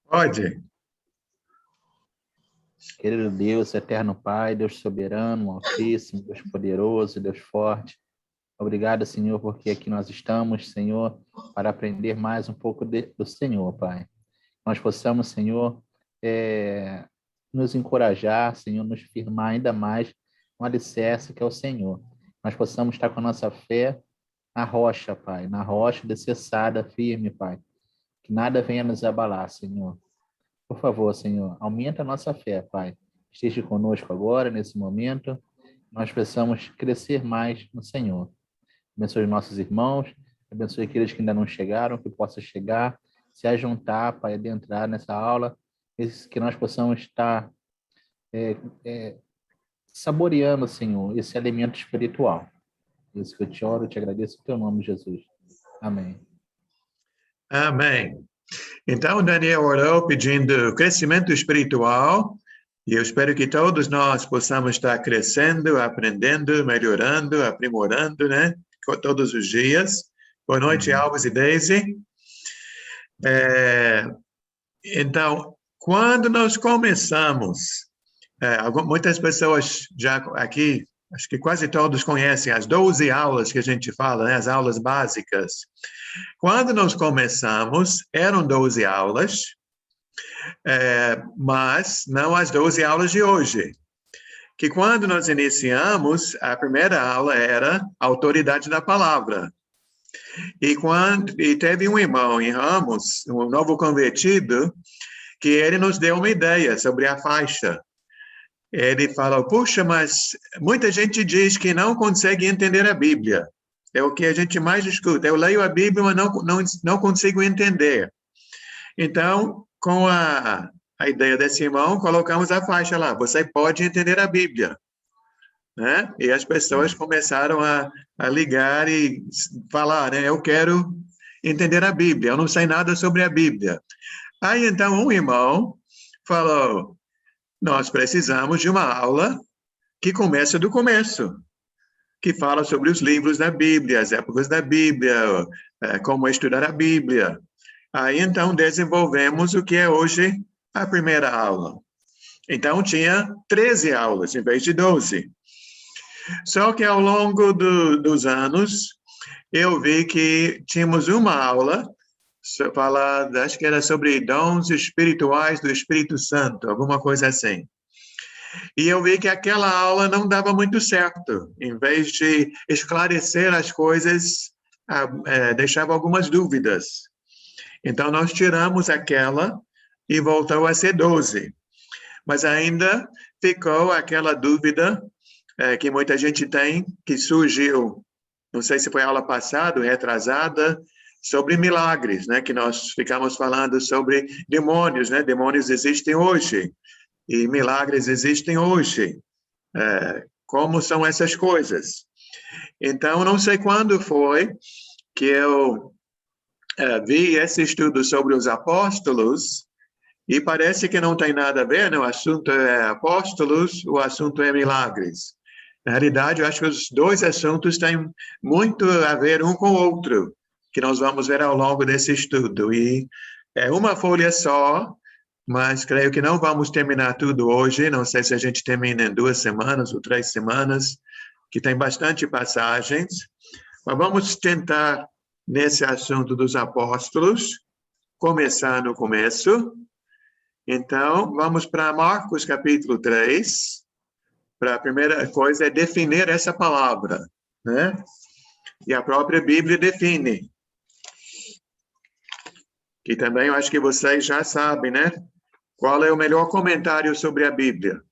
Pode. Querido Deus, eterno Pai, Deus soberano, altíssimo, Deus poderoso, Deus forte. Obrigado, Senhor, porque aqui nós estamos, Senhor, para aprender mais um pouco do Senhor, Pai. Nós possamos, Senhor, nos encorajar, Senhor, nos firmar ainda mais no alicerce que é o Senhor. Nós possamos estar com a nossa fé na rocha, Pai, na rocha alicerçada, firme, Pai. Que nada venha nos abalar, Senhor. Por favor, Senhor, aumenta a nossa fé, Pai. Esteja conosco agora, nesse momento. Nós precisamos crescer mais no Senhor. Abençoe os nossos irmãos, abençoe aqueles que ainda não chegaram, que possam chegar, se ajuntar, Pai, adentrar nessa aula, que nós possamos estar saboreando, Senhor, esse alimento espiritual. Isso que eu te oro, eu te agradeço em teu nome, Jesus. Amém. Amém. Então, Daniel orou pedindo crescimento espiritual, e eu espero que todos nós possamos estar crescendo, aprendendo, melhorando, aprimorando, né? Todos os dias. Boa noite, Alves e Daisy. Então, quando nós começamos, muitas pessoas já aqui, acho que quase todos conhecem as 12 aulas que a gente fala, né? As aulas básicas. Quando nós começamos, eram 12 aulas, mas não as 12 aulas de hoje. Que quando nós iniciamos, a primeira aula era a autoridade da palavra. E teve um irmão em Ramos, um novo convertido, que ele nos deu uma ideia sobre a faixa. Ele falou, puxa, mas muita gente diz que não consegue entender a Bíblia. É o que a gente mais escuta. Eu leio a Bíblia, mas não consigo entender. Então, com a ideia desse irmão, colocamos a faixa lá. Você pode entender a Bíblia. Né? E as pessoas começaram a ligar e falar, né? Eu quero entender a Bíblia. Eu não sei nada sobre a Bíblia. Aí, então, um irmão falou, nós precisamos de uma aula que começa do começo, que fala sobre os livros da Bíblia, as épocas da Bíblia, como estudar a Bíblia. Aí, então, desenvolvemos o que é hoje a primeira aula. Então, tinha 13 aulas, em vez de 12. Só que, ao longo dos anos, eu vi que tínhamos uma aula, acho que era sobre dons espirituais do Espírito Santo, alguma coisa assim. E eu vi que aquela aula não dava muito certo. Em vez de esclarecer as coisas, deixava algumas dúvidas. Então, nós tiramos aquela e voltou a ser 12. Mas ainda ficou aquela dúvida que muita gente tem, que surgiu, não sei se foi a aula passada, retrasada, sobre milagres, né? Que nós ficamos falando sobre demônios, né? Demônios existem hoje. E milagres existem hoje. Como são essas coisas? Então, não sei quando foi que eu vi esse estudo sobre os apóstolos e parece que não tem nada a ver, né? O assunto é apóstolos, o assunto é milagres. Na realidade, eu acho que os dois assuntos têm muito a ver um com o outro, que nós vamos ver ao longo desse estudo. E é uma folha só, mas creio que não vamos terminar tudo hoje. Não sei se a gente termina em 2 semanas ou 3 semanas, que tem bastante passagens. Mas vamos tentar, nesse assunto dos apóstolos, começar no começo. Então, vamos para Marcos, capítulo 3. Para a primeira coisa é definir essa palavra, né? E a própria Bíblia define. Que também eu acho que vocês já sabem, né? Qual é o melhor comentário sobre a Bíblia?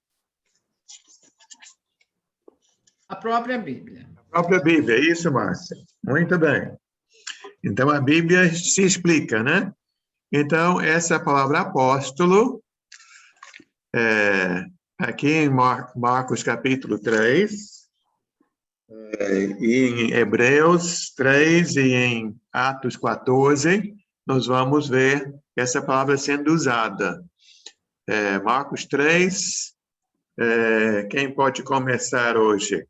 A própria Bíblia. A própria Bíblia, isso, Márcia. Muito bem. Então, a Bíblia se explica, né? Então, essa palavra apóstolo, aqui em Marcos capítulo 3, e em Hebreus 3 e em Atos 14, nós vamos ver essa palavra sendo usada. Marcos 3, quem pode começar hoje?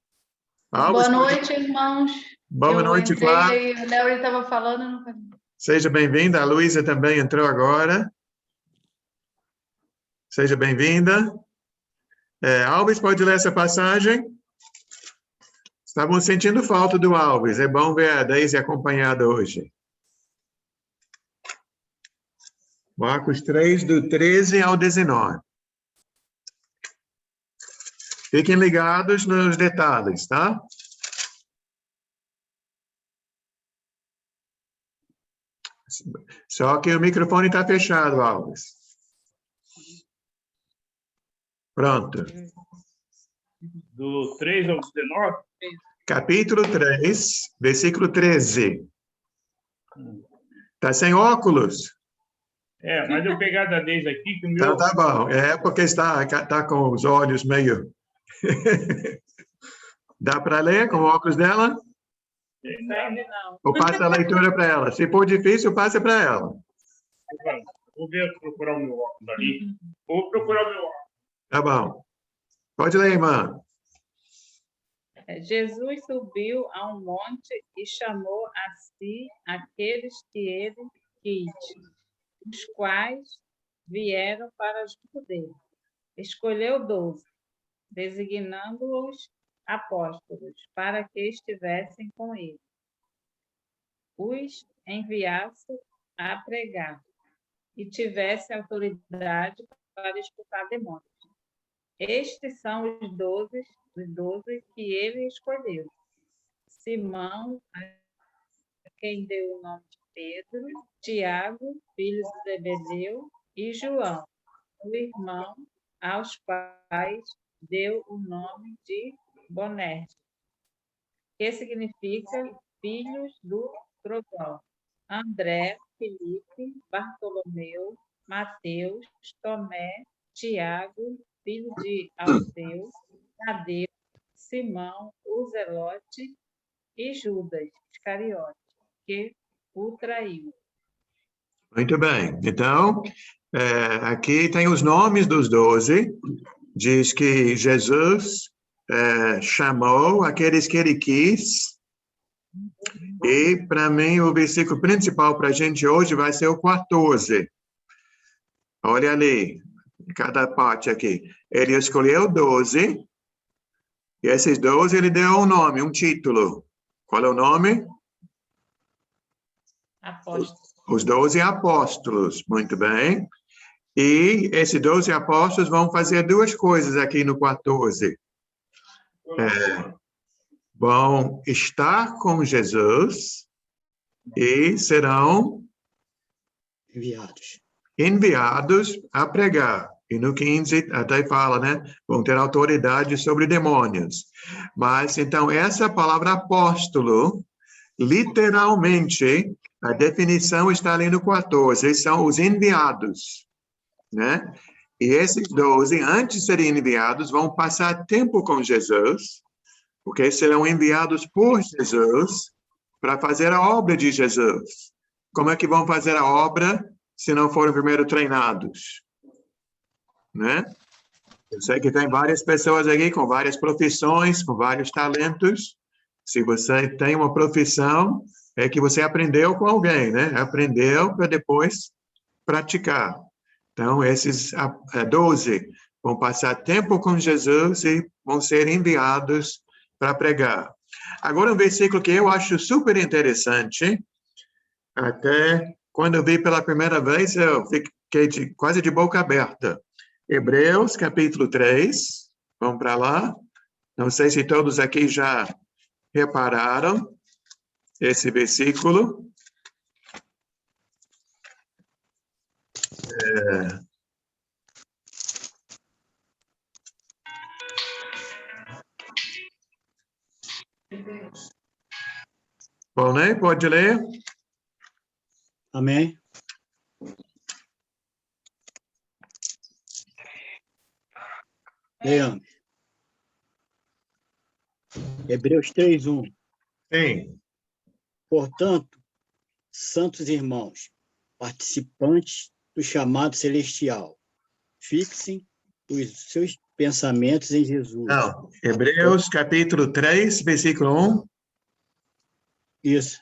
Boa noite, irmãos. Boa noite, Flávia. O Léo estava falando. Seja bem-vinda, a Luísa também entrou agora. seja bem-vinda. Alves, pode ler essa passagem? Estavam sentindo falta do Alves. É bom ver a Deise acompanhada hoje. Marcos 3, do 13 ao 19. Fiquem ligados nos detalhes, tá? Só que o microfone está fechado, Alves. Pronto. Do 3 ao 19? Capítulo 3, versículo 13. Tá sem óculos? Mas eu pegar da Deise aqui, que o meu... Então tá bom. É porque está com os olhos meio... Dá para ler com o óculos dela? Não. Ou passa a leitura para ela? Se for difícil, passa para ela. Vou procurar o meu óculos ali. Vou procurar o meu óculos. Tá bom. Pode ler, irmã. Jesus subiu a um monte e chamou a si aqueles que ele quis, os quais vieram para junto dele. Escolheu 12, designando-os apóstolos, para que estivessem com ele. Os enviasse a pregar e tivesse autoridade para expulsar demônios. Estes são os 12 que ele escolheu. Simão, a quem deu o nome de Pedro, Tiago, filho de Zebedeu, e João, o irmão, aos quais deu o nome de Boanerges, que significa filhos do trovão. André, Filipe, Bartolomeu, Mateus, Tomé, Tiago, filho de Alfeu, Tadeu, Simão, o Zelote e Judas Iscariote, que o traiu. Muito bem. Então, aqui tem os nomes dos 12. Diz que Jesus chamou aqueles que ele quis. E, para mim, o versículo principal para a gente hoje vai ser o 14. Olha ali, cada parte aqui. Ele escolheu 12. E esses 12 ele deu um nome, um título. Qual é o nome? Apóstolos. Os 12 apóstolos. Muito bem. E esses 12 apóstolos vão fazer duas coisas aqui no 14. Vão estar com Jesus e serão enviados a pregar. E no 15 até fala, né? Vão ter autoridade sobre demônios. Mas, então, essa palavra apóstolo, literalmente, a definição está ali no 14, são os enviados, né? E esses 12, antes de serem enviados, vão passar tempo com Jesus, porque serão enviados por Jesus para fazer a obra de Jesus. Como é que vão fazer a obra se não forem primeiro treinados? Né? Eu sei que tem várias pessoas aqui com várias profissões, com vários talentos. Se você tem uma profissão, é que você aprendeu com alguém, né? Aprendeu para depois praticar. Então, esses 12 vão passar tempo com Jesus e vão ser enviados para pregar. Agora, um versículo que eu acho super interessante, até quando eu vi pela primeira vez, eu fiquei quase de boca aberta. Hebreus, capítulo 3, vamos para lá. Não sei se todos aqui já repararam esse versículo. Bom, né? Pode ler? Amém. Leandro. Hebreus 3:1. Sim. Portanto, santos irmãos, participantes do chamado celestial, fixem os seus pensamentos em Jesus. Não. Hebreus, capítulo 3, versículo 1. Isso.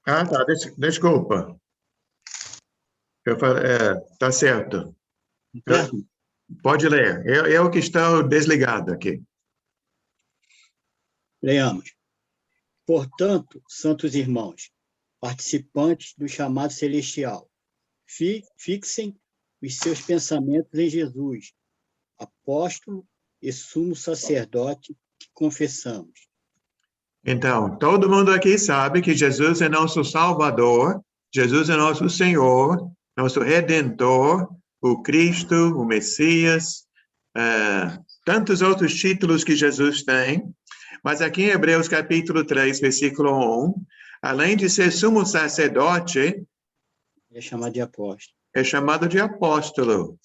Ah, tá. Desculpa. Eu falei, tá certo. Certo? Pode ler. Eu que estou desligado aqui. Leamos. Portanto, santos irmãos, participantes do chamado celestial, fixem os seus pensamentos em Jesus, apóstolo e sumo sacerdote que confessamos. Então, todo mundo aqui sabe que Jesus é nosso Salvador, Jesus é nosso Senhor, nosso Redentor, o Cristo, o Messias, tantos outros títulos que Jesus tem. Mas aqui em Hebreus capítulo 3, versículo 1, além de ser sumo sacerdote, É chamado de apóstolo. é chamado de apóstolo.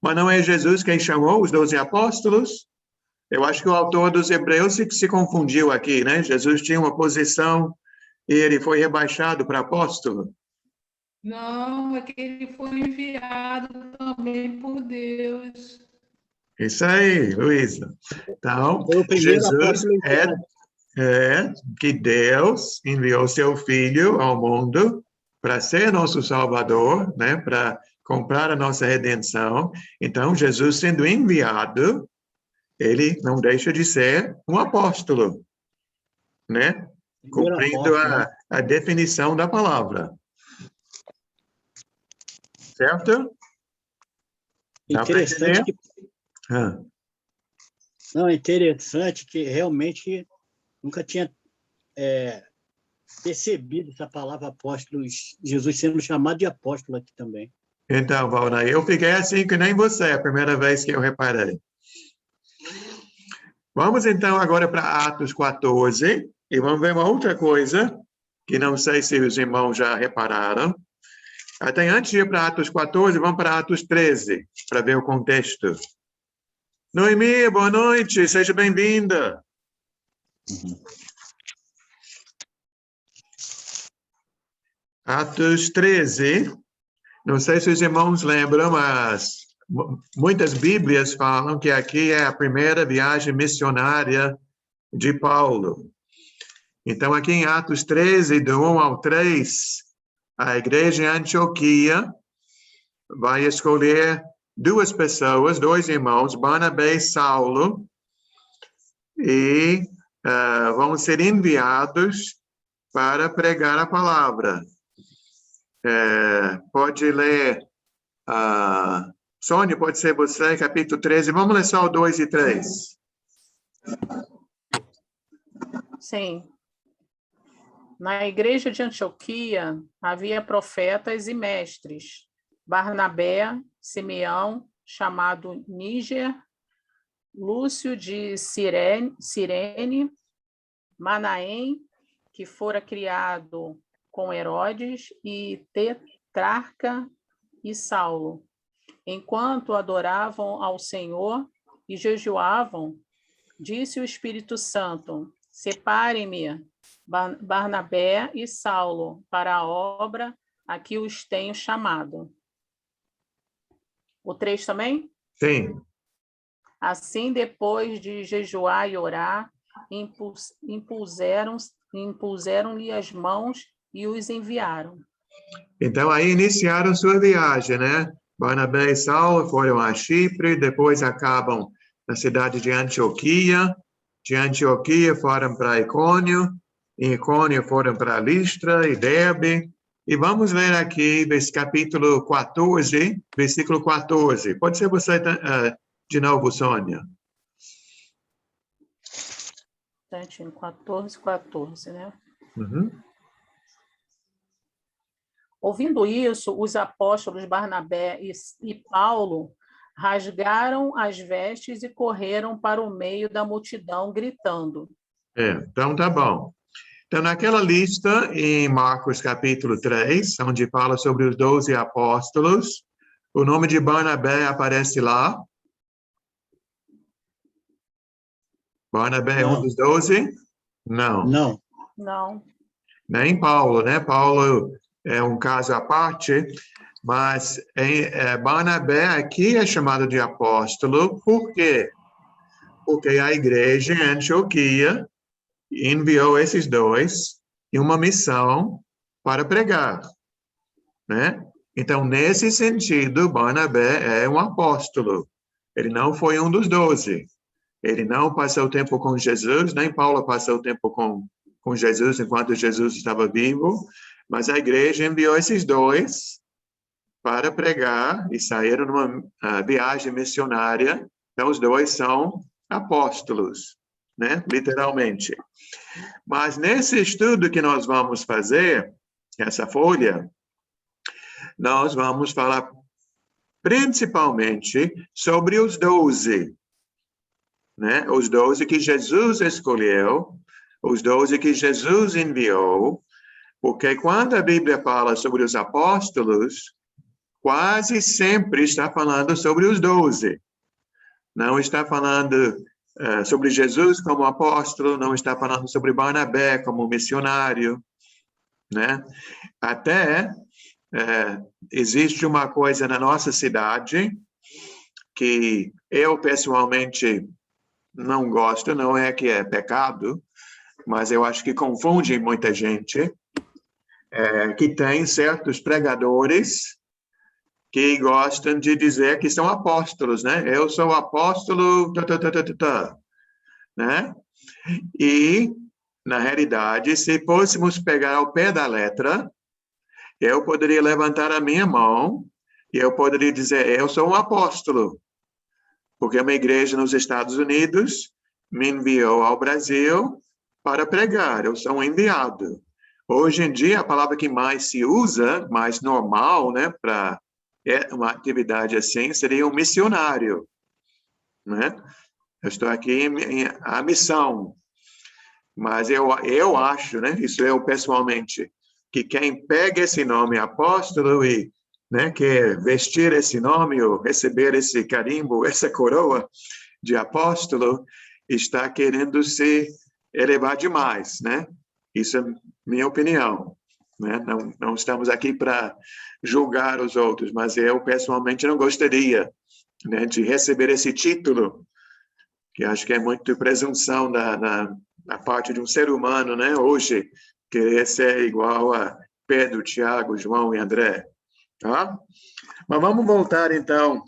Mas não é Jesus quem chamou os 12 apóstolos? Eu acho que o autor dos Hebreus se confundiu aqui, né? Jesus tinha uma posição e ele foi rebaixado para apóstolo. Não, é que ele foi enviado também por Deus. Isso aí, Luísa. Então, Foi o primeiro Jesus apóstolo enviado. é que Deus enviou seu Filho ao mundo para ser nosso Salvador, né? Para comprar a nossa redenção. Então, Jesus sendo enviado, ele não deixa de ser um apóstolo, né? Primeiro Cumprindo apóstolo, né? a definição da palavra. Certo? Dá para Interessante entender? que, Ah, não, é interessante que realmente nunca tinha percebido essa palavra apóstolo, Jesus sendo chamado de apóstolo aqui também. então, Valna, eu fiquei assim que nem você, a primeira vez que eu reparei. Vamos então agora para Atos 14, e vamos ver uma outra coisa, que não sei se os irmãos já repararam. Até antes de ir para Atos 14, vamos para Atos 13, para ver o contexto. Noemi, boa noite, seja bem-vinda. Atos 13, não sei se os irmãos lembram, mas muitas Bíblias falam que aqui é a primeira viagem missionária de Paulo. Então, aqui em Atos 13, do 1 ao 3, a igreja em Antioquia vai escolher duas pessoas, dois irmãos, Barnabé e Saulo, e vão ser enviados para pregar a palavra. Pode ler, Sônia, pode ser você, capítulo 13. Vamos ler só o 2 e 3. Sim. Na igreja de Antioquia havia profetas e mestres, Barnabé, Simeão, chamado Níger, Lúcio de Cirene, Manaém, que fora criado com Herodes, e Tetrarca e Saulo. Enquanto adoravam ao Senhor e jejuavam, disse o Espírito Santo: separem-me Barnabé e Saulo para a obra a que os tenho chamado. O 3 também? Sim. Assim, depois de jejuar e orar, impuseram-lhe as mãos e os enviaram. Então, aí iniciaram sua viagem, né? Barnabé e Saulo foram a Chipre, depois acabam na cidade de Antioquia. De Antioquia foram para Icônio, em Icônio foram para Listra e Derbe. E vamos ler aqui capítulo 14, versículo 14. Pode ser você de novo, Sônia. 14, né? Uhum. Ouvindo isso, os apóstolos Barnabé e Paulo rasgaram as vestes e correram para o meio da multidão, gritando. Então tá bom. Então, naquela lista, em Marcos capítulo 3, onde fala sobre os 12 apóstolos, o nome de Barnabé aparece lá. Barnabé é um dos 12? Não. Não. Não. Nem Paulo, né? Paulo é um caso à parte, mas Barnabé aqui é chamado de apóstolo, por quê? Porque a igreja em Antioquia enviou esses dois em uma missão para pregar, né? Então, nesse sentido, Barnabé é um apóstolo. Ele não foi um dos 12. Ele não passou tempo com Jesus, nem Paulo passou tempo com Jesus enquanto Jesus estava vivo, mas a igreja enviou esses dois para pregar e saíram numa viagem missionária. Então, os dois são apóstolos, né? Literalmente. Mas nesse estudo que nós vamos fazer, essa folha, nós vamos falar principalmente sobre os 12, né? Os 12 que Jesus escolheu, os 12 que Jesus enviou, porque quando a Bíblia fala sobre os apóstolos, quase sempre está falando sobre os 12. Não está falando sobre Jesus como apóstolo, não está falando sobre Barnabé como missionário, né? Até existe uma coisa na nossa cidade que eu pessoalmente não gosto, não é que é pecado, mas eu acho que confunde muita gente, que tem certos pregadores que gostam de dizer que são apóstolos, né? Eu sou apóstolo, né? E, na realidade, se fôssemos pegar ao pé da letra, eu poderia levantar a minha mão e eu poderia dizer, eu sou um apóstolo, porque uma igreja nos Estados Unidos me enviou ao Brasil para pregar, eu sou um enviado. Hoje em dia, a palavra que mais se usa, mais normal, né, para uma atividade assim, seria um missionário, né? Eu estou aqui a missão, mas eu acho, né, isso eu pessoalmente, que quem pega esse nome apóstolo e, né, quer vestir esse nome ou receber esse carimbo, essa coroa de apóstolo, está querendo se elevar demais, né? Isso é minha opinião, né? Não estamos aqui para julgar os outros, mas eu pessoalmente não gostaria, né, de receber esse título, que acho que é muito presunção da parte de um ser humano, né? Hoje, querer ser igual a Pedro, Tiago, João e André, tá? Mas vamos voltar, então,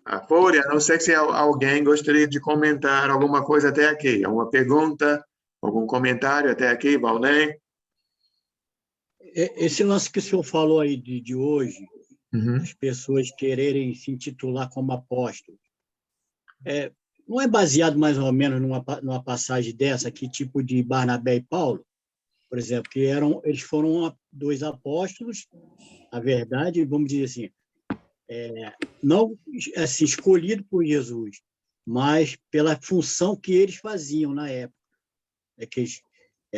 à folha. Não sei se alguém gostaria de comentar alguma coisa até aqui. Alguma pergunta, algum comentário até aqui, Valnei? Esse lance que o senhor falou aí de hoje, Uhum. as pessoas quererem se intitular como apóstolo, não é baseado mais ou menos numa passagem dessa, que tipo de Barnabé e Paulo, por exemplo, que eles foram dois apóstolos, a verdade, vamos dizer assim, não assim, escolhido por Jesus, mas pela função que eles faziam na época,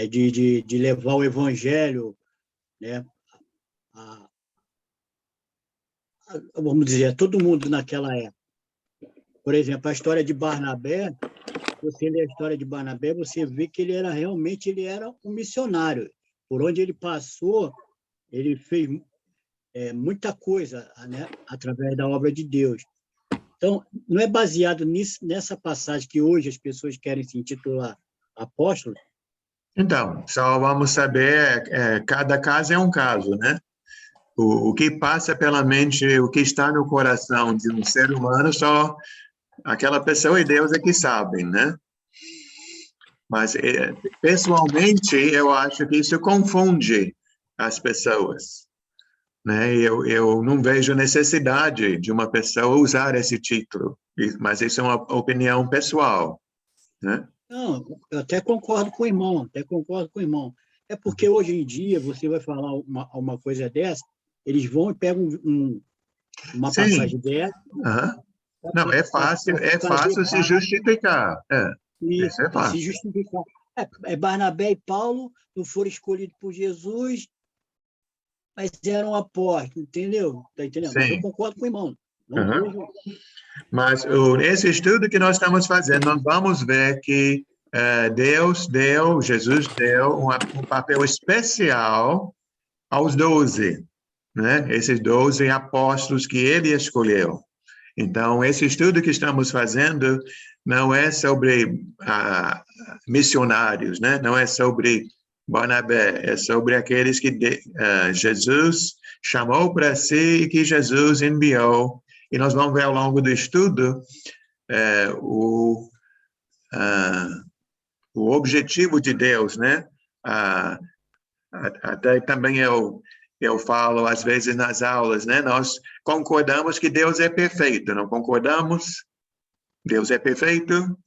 de levar o evangelho, né, vamos dizer, todo mundo naquela época. Por exemplo, a história de Barnabé, você lê a história de Barnabé, você vê que ele era um missionário. Por onde ele passou, ele fez muita coisa, né, através da obra de Deus. Então, não é baseado nessa passagem que hoje as pessoas querem se intitular apóstolo? Então, só vamos saber, cada caso é um caso, né? O que passa pela mente, o que está no coração de um ser humano, só aquela pessoa e Deus é que sabem, né? Mas, pessoalmente, eu acho que isso confunde as pessoas, né? Eu não vejo necessidade de uma pessoa usar esse título, mas isso é uma opinião pessoal, né? Não, eu até concordo com o irmão, É porque hoje em dia, você vai falar uma coisa dessa, eles vão e pegam uma Sim. passagem dessa. Uhum. Não, é fácil se justificar. Isso é fácil. Se justificar. Barnabé e Paulo não foram escolhidos por Jesus, mas eram apóstolos, entendeu? Tá entendendo? Sim. Mas eu concordo com o irmão. Uhum. Mas esse estudo que nós estamos fazendo, nós vamos ver que Jesus deu um papel especial aos 12, né? Esses 12 apóstolos que ele escolheu. Então, esse estudo que estamos fazendo não é sobre missionários, né? Não é sobre Barnabé, é sobre aqueles que Jesus chamou para si e que Jesus enviou. E nós vamos ver ao longo do estudo o objetivo de Deus, né? Até também eu falo às vezes nas aulas, né? Nós concordamos que Deus é perfeito, não concordamos? Deus é perfeito?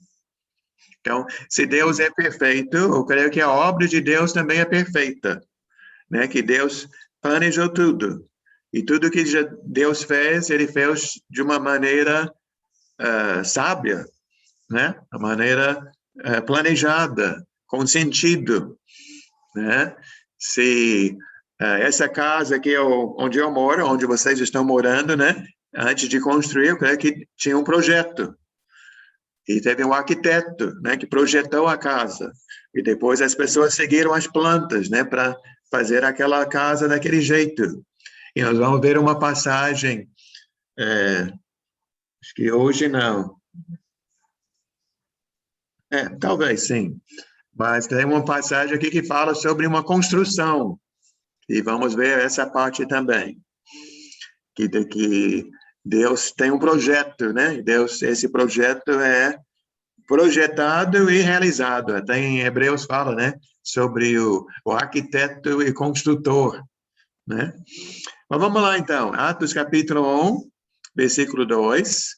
Então, se Deus é perfeito, eu creio que a obra de Deus também é perfeita, né? Que Deus planejou tudo. E tudo que Deus fez, ele fez de uma maneira sábia, né? Uma maneira planejada, com sentido, né? Se essa casa aqui onde eu moro, onde vocês estão morando, né? Antes de construir, eu creio que tinha um projeto. E teve um arquiteto, né, que projetou a casa. E depois as pessoas seguiram as plantas, né, para fazer aquela casa daquele jeito. E nós vamos ver uma passagem, acho que hoje não. Talvez sim. Mas tem uma passagem aqui que fala sobre uma construção. E vamos ver essa parte também. Que Deus tem um projeto, né? Esse projeto é projetado e realizado. Até em Hebreus fala, né? Sobre o arquiteto e construtor, né? Mas vamos lá, então. Atos capítulo 1, versículo 2.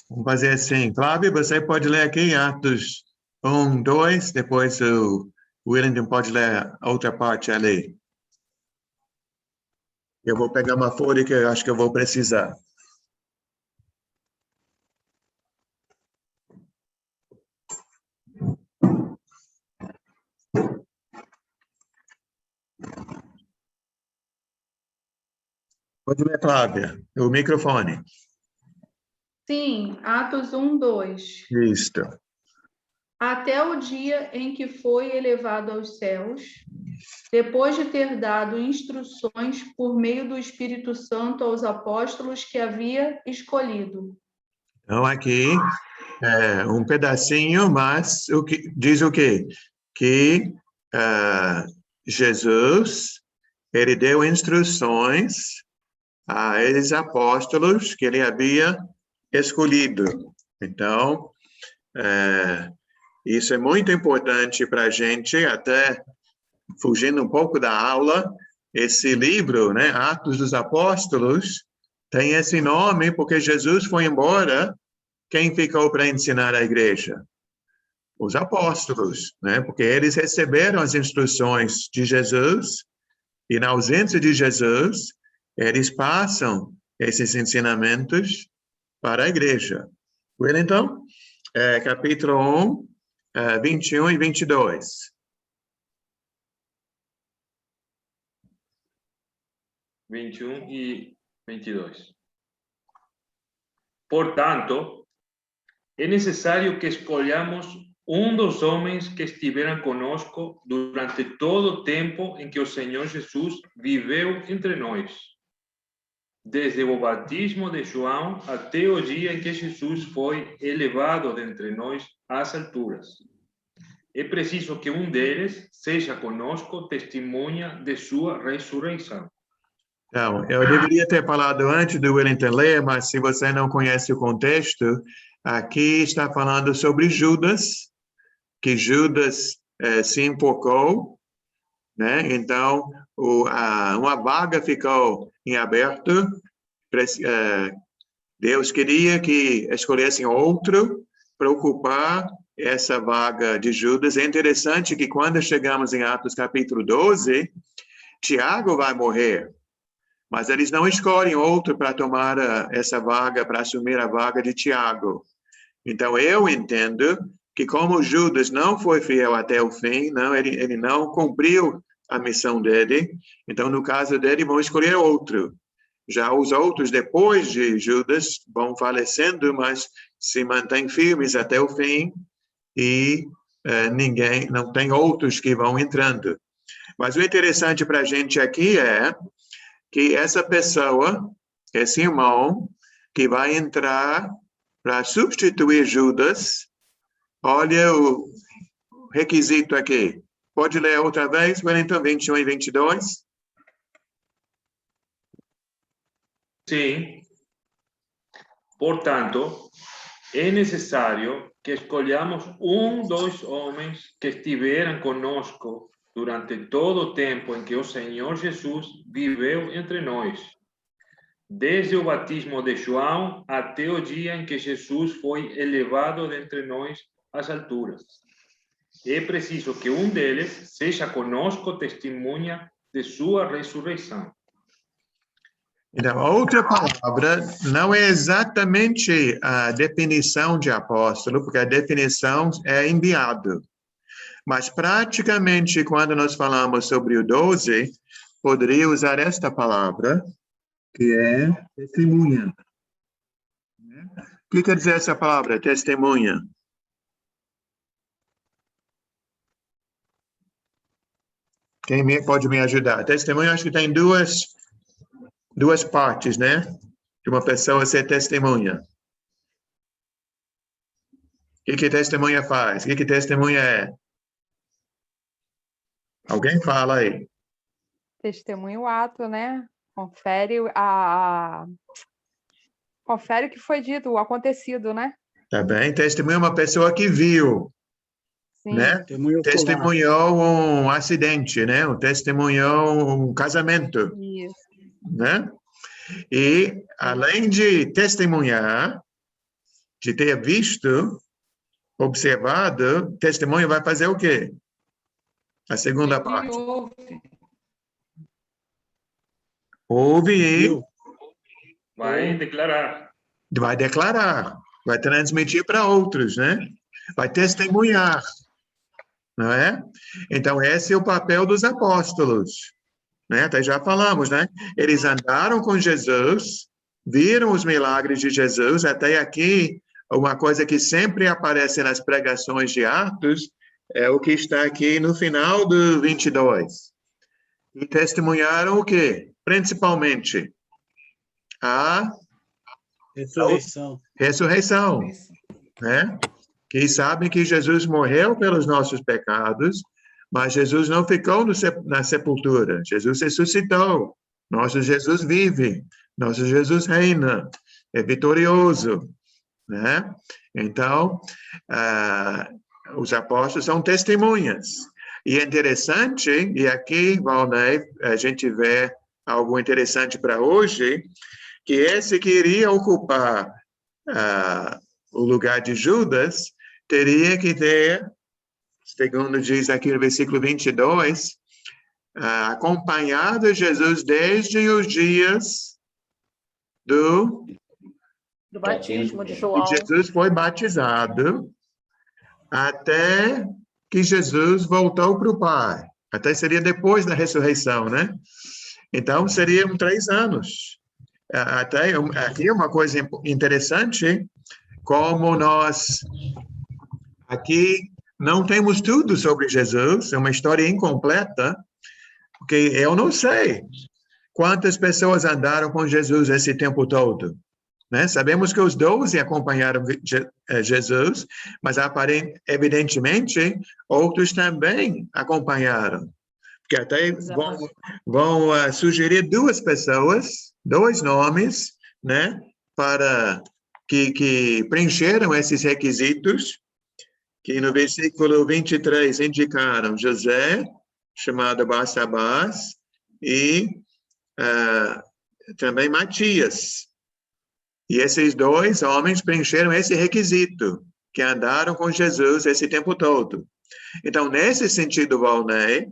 Vamos fazer assim. Flávio, você pode ler aqui Atos 1, 2, depois o Wellington pode ler a outra parte ali. Eu vou pegar uma folha que eu acho que eu vou precisar. Pode ler, Flávia, o microfone. Sim, Atos 1, 2. Isto. Até o dia em que foi elevado aos céus, depois de ter dado instruções por meio do Espírito Santo aos apóstolos que havia escolhido. Então, aqui, um pedacinho, mas diz o quê? Que Jesus, ele deu instruções a esses apóstolos que ele havia escolhido. Então, isso é muito importante para a gente, até fugindo um pouco da aula, esse livro, né, Atos dos Apóstolos, tem esse nome porque Jesus foi embora, quem ficou para ensinar a igreja? Os apóstolos, né, porque eles receberam as instruções de Jesus e na ausência de Jesus, eles passam esses ensinamentos para a igreja. Então, capítulo 1, 21 e 22. 21 y 22. Portanto, é necessário que escolhamos dos homens que estiveram conosco durante todo o tempo em que o Senhor Jesus viveu entre nós, desde o batismo de João até o dia em que Jesus foi elevado dentre nós às alturas. É preciso que deles seja conosco testemunha de sua ressurreição. Então, eu deveria ter falado antes do Wellington ler, mas se você não conhece o contexto, aqui está falando sobre Judas, que Judas se enfocou, né? Então, uma vaga ficou em aberto. Deus queria que escolhessem outro para ocupar essa vaga de Judas. É interessante que quando chegamos em Atos capítulo 12, Tiago vai morrer. Mas eles não escolhem outro para tomar essa vaga, para assumir a vaga de Tiago. Então, eu entendo que como Judas não foi fiel até o fim, ele não cumpriu a missão dele, então, no caso dele, vão escolher outro. Já os outros, depois de Judas, vão falecendo, mas se mantêm firmes até o fim e não tem outros que vão entrando. Mas o interessante para a gente aqui é que essa pessoa, esse irmão, que vai entrar para substituir Judas, olha o requisito aqui. Pode ler outra vez, Wellington, 21 e 22? Sim. Portanto, é necessário que escolhamos dos homens que estiveram conosco durante todo o tempo em que o Senhor Jesus viveu entre nós, desde o batismo de João até o dia em que Jesus foi elevado dentre nós às alturas. É preciso que deles seja conosco testemunha de sua ressurreição. Então, a outra palavra não é exatamente a definição de apóstolo, porque a definição é enviado. Mas, praticamente, quando nós falamos sobre o 12, poderia usar esta palavra, que é testemunha. O que quer dizer essa palavra, testemunha? Quem pode me ajudar? Testemunha, acho que tem duas partes, né? De uma pessoa ser testemunha. O que testemunha faz? O que testemunha é? Alguém fala aí. Testemunha o ato, né? Confere confere o que foi dito, o acontecido, né? Tá bem? Testemunha é uma pessoa que viu, Sim. né? Testemunhou um acidente, né? Testemunhou um casamento. Isso. Né? E, além de testemunhar, de ter visto, observado, testemunha vai fazer o quê? A segunda parte. Ouve e vai declarar. Vai declarar, vai transmitir para outros, né? Vai testemunhar, não é? Então, esse é o papel dos apóstolos. Né? Até já falamos, né? Eles andaram com Jesus, viram os milagres de Jesus. Até aqui, uma coisa que sempre aparece nas pregações de Atos é o que está aqui no final do 22. E testemunharam o quê? Principalmente a ressurreição, né? Que sabem que Jesus morreu pelos nossos pecados, mas Jesus não ficou na sepultura. Jesus ressuscitou. Nosso Jesus vive. Nosso Jesus reina. É vitorioso. Né? Então, os apóstolos são testemunhas. E é interessante, e aqui, Valnei, a gente vê algo interessante para hoje, que esse que iria ocupar o lugar de Judas teria que ter, segundo diz aqui no versículo 22, acompanhado Jesus desde os dias do batismo de João. Jesus foi batizado até que Jesus voltou para o Pai. Até seria depois da ressurreição, né? Então, seriam 3 anos. Até aqui uma coisa interessante, como nós aqui não temos tudo sobre Jesus, é uma história incompleta, porque eu não sei quantas pessoas andaram com Jesus esse tempo todo. Né? Sabemos que os 12 acompanharam Jesus, mas evidentemente outros também acompanharam. Porque até vão sugerir 2 pessoas, 2 nomes, né, para que preencheram esses requisitos, que no versículo 23 indicaram José, chamado Barsabás, e também Matias. E esses 2 homens preencheram esse requisito, que andaram com Jesus esse tempo todo. Então, nesse sentido, Valnei,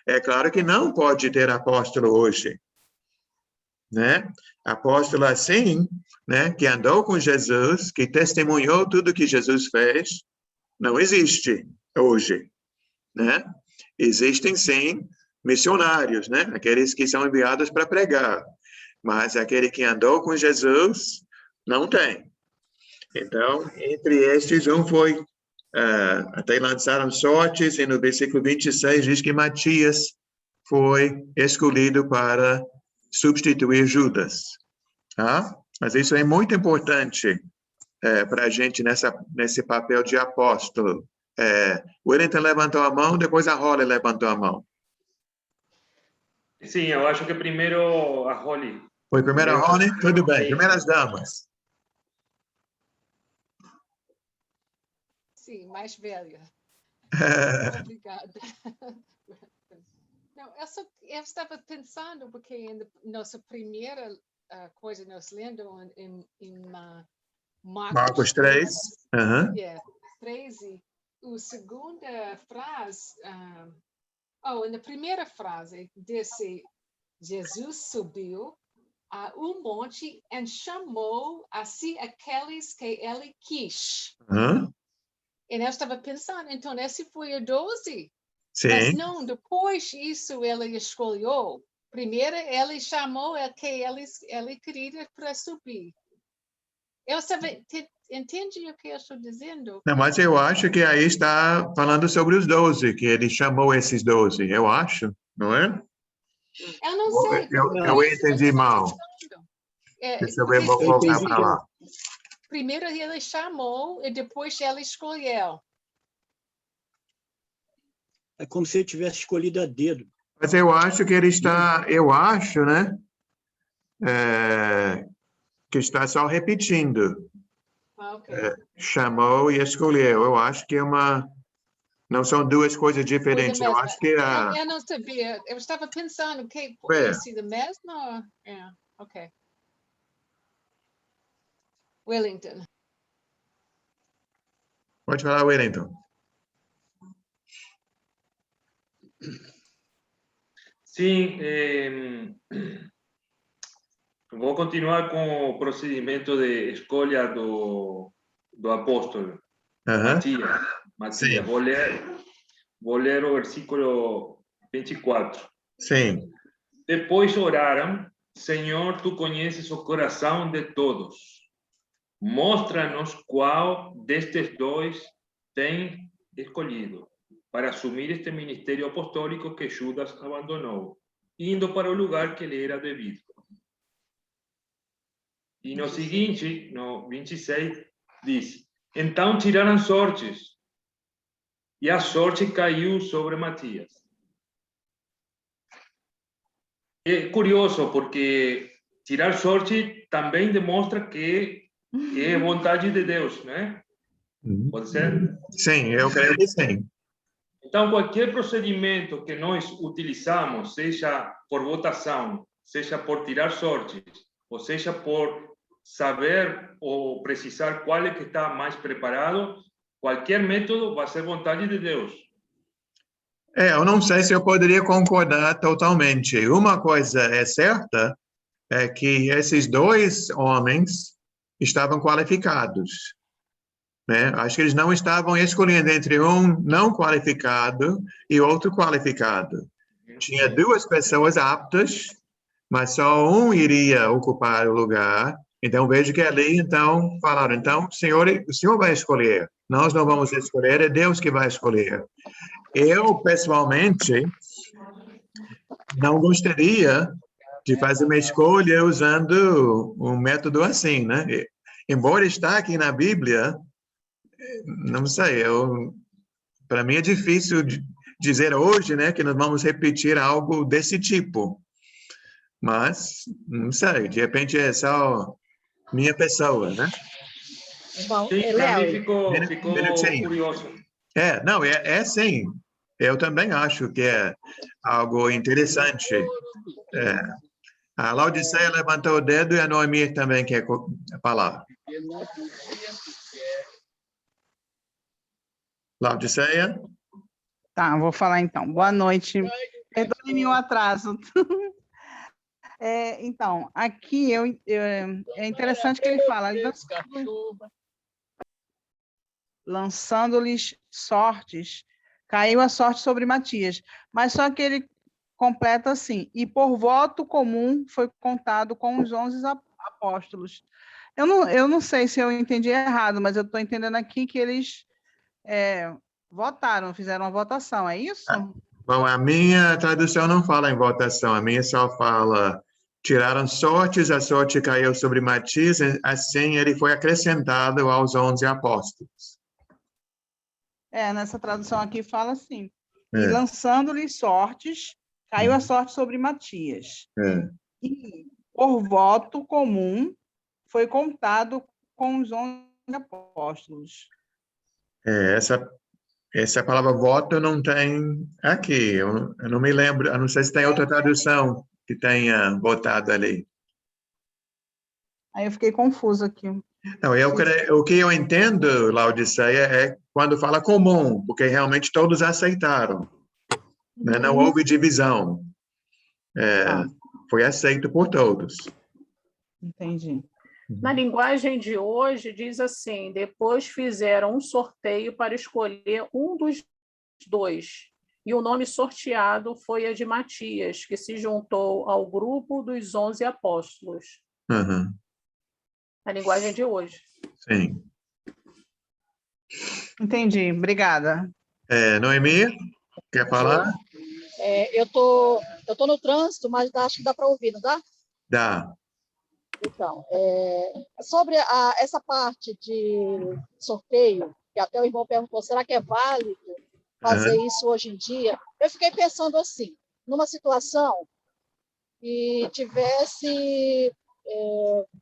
é claro que não pode ter apóstolo hoje, né? Apóstolo assim, né, que andou com Jesus, que testemunhou tudo que Jesus fez, não existe hoje, né? Existem, sim, missionários, né? Aqueles que são enviados para pregar, mas aquele que andou com Jesus, não tem. Então, entre estes, um foi, até lançaram sortes, e no versículo 26 diz que Matias foi escolhido para substituir Judas. Tá? Mas isso é muito importante, para a gente nesse papel de apóstolo. O Wellington levantou a mão, depois a Holly levantou a mão. Sim, eu acho que primeiro a Holly. Foi primeiro a Holly? Tudo bem. Primeiras damas. Sim, mais velha. Obrigada. Não, eu estava pensando, porque nossa primeira coisa nós lendo em Marcos 3. Yeah, 13. A segunda frase, na primeira frase, disse, Jesus subiu a monte e chamou a si aqueles que ele quis. E eu estava pensando, então, esse foi a 12. Sim. Mas não, depois isso ele escolheu. Primeiro ele chamou a que ele queria para subir. Eu estava, entende o que eu estou dizendo? Não, mas eu acho que aí está falando sobre os 12, que ele chamou esses 12, eu acho, não é? Eu não sei. Eu entendi mal. Deixa eu ver, vou voltar para lá. Primeiro ele chamou e depois ele escolheu. É como se ele tivesse escolhido a dedo. Mas eu acho que ele está, né? Que está só repetindo. Okay. Chamou e escolheu. Eu acho que não são duas coisas diferentes. Eu acho que eu não sabia. Eu estava pensando que podia ser a mesma. Ok. Wellington. Pode falar, Wellington. Sim, vou continuar com o procedimento de escolha do apóstolo. Matias. Vou ler o versículo 24. Sim. Depois oraram, Senhor, tu conheces o coração de todos. Mostra-nos qual destes dois tem escolhido para assumir este ministério apostólico que Judas abandonou, indo para o lugar que lhe era devido. E no seguinte, no 26, diz, então tiraram sortes, e a sorte caiu sobre Matias. É curioso, porque tirar sorte também demonstra que é vontade de Deus, né? Pode ser? Sim, eu creio que sim. Então, qualquer procedimento que nós utilizamos, seja por votação, seja por tirar sortes, ou seja por saber ou precisar qual é que está mais preparado, qualquer método vai ser vontade de Deus. Eu não sei se eu poderia concordar totalmente. Uma coisa é certa, é que esses dois homens estavam qualificados. Né? Acho que eles não estavam escolhendo entre um não qualificado e outro qualificado. Tinha duas pessoas aptas, mas só um iria ocupar o lugar. Então, vejo que ali, então, falaram, então, o senhor vai escolher. Nós não vamos escolher, é Deus que vai escolher. Eu, pessoalmente, não gostaria de fazer uma escolha usando um método assim, né? Embora está aqui na Bíblia, não sei, para mim é difícil dizer hoje, né, que nós vamos repetir algo desse tipo. Mas, não sei, de repente é só minha pessoa, né? Bom, Sim, para mim ficou curioso. Não, sim. Eu também acho que é algo interessante. A Laodiceia levantou o dedo e a Noemi também quer falar. Laodiceia? Tá, vou falar então. Boa noite. Perdoe-me o atraso. Então, aqui é interessante que ele fala, lançando-lhes sortes, caiu a sorte sobre Matias, mas só que ele completa assim, e por voto comum foi contado com os 11 apóstolos. Eu não sei se eu entendi errado, mas eu estou entendendo aqui que eles votaram, fizeram uma votação, é isso? Bom, a minha tradução não fala em votação, a minha só fala tiraram sortes, a sorte caiu sobre Matias, assim ele foi acrescentado aos 11 apóstolos. Nessa tradução aqui fala assim, e É. lançando-lhe sortes, caiu a sorte sobre Matias. É. E, por voto comum, foi contado com os 11 apóstolos. Essa palavra voto não tem aqui, eu não me lembro, eu não sei se tem outra tradução que tenha votado ali. Aí eu fiquei confusa aqui. Não, o que eu entendo, Laodiceia, é quando fala comum, porque realmente todos aceitaram, né? Não houve divisão. Foi aceito por todos. Entendi. Na linguagem de hoje, diz assim, depois fizeram um sorteio para escolher um dos dois, e o nome sorteado foi a de Matias, que se juntou ao grupo dos 11 apóstolos. Uhum. Na linguagem de hoje. Sim. Entendi, obrigada. Noemi, quer falar? Eu tô no trânsito, mas acho que dá para ouvir, não dá? Dá. Então, sobre essa parte de sorteio, que até o irmão perguntou, será que é válido fazer isso hoje em dia? Eu fiquei pensando assim, numa situação que tivesse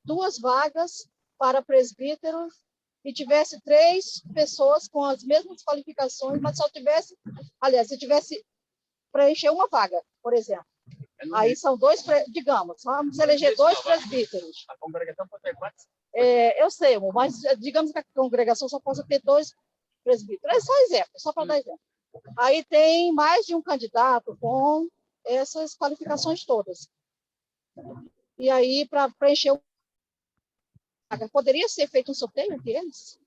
2 vagas para presbíteros e tivesse 3 pessoas com as mesmas qualificações, mas só tivesse, aliás, se tivesse preencher uma vaga, por exemplo. Aí são 2, digamos, vamos eleger 2 presbíteros. A congregação pode ter quantos? Eu sei, mas digamos que a congregação só possa ter 2 presbíteros. É só exemplo, só para dar exemplo. Aí tem mais de um candidato com essas qualificações todas. E aí, para preencher o vaga, poderia ser feito um sorteio entre eles?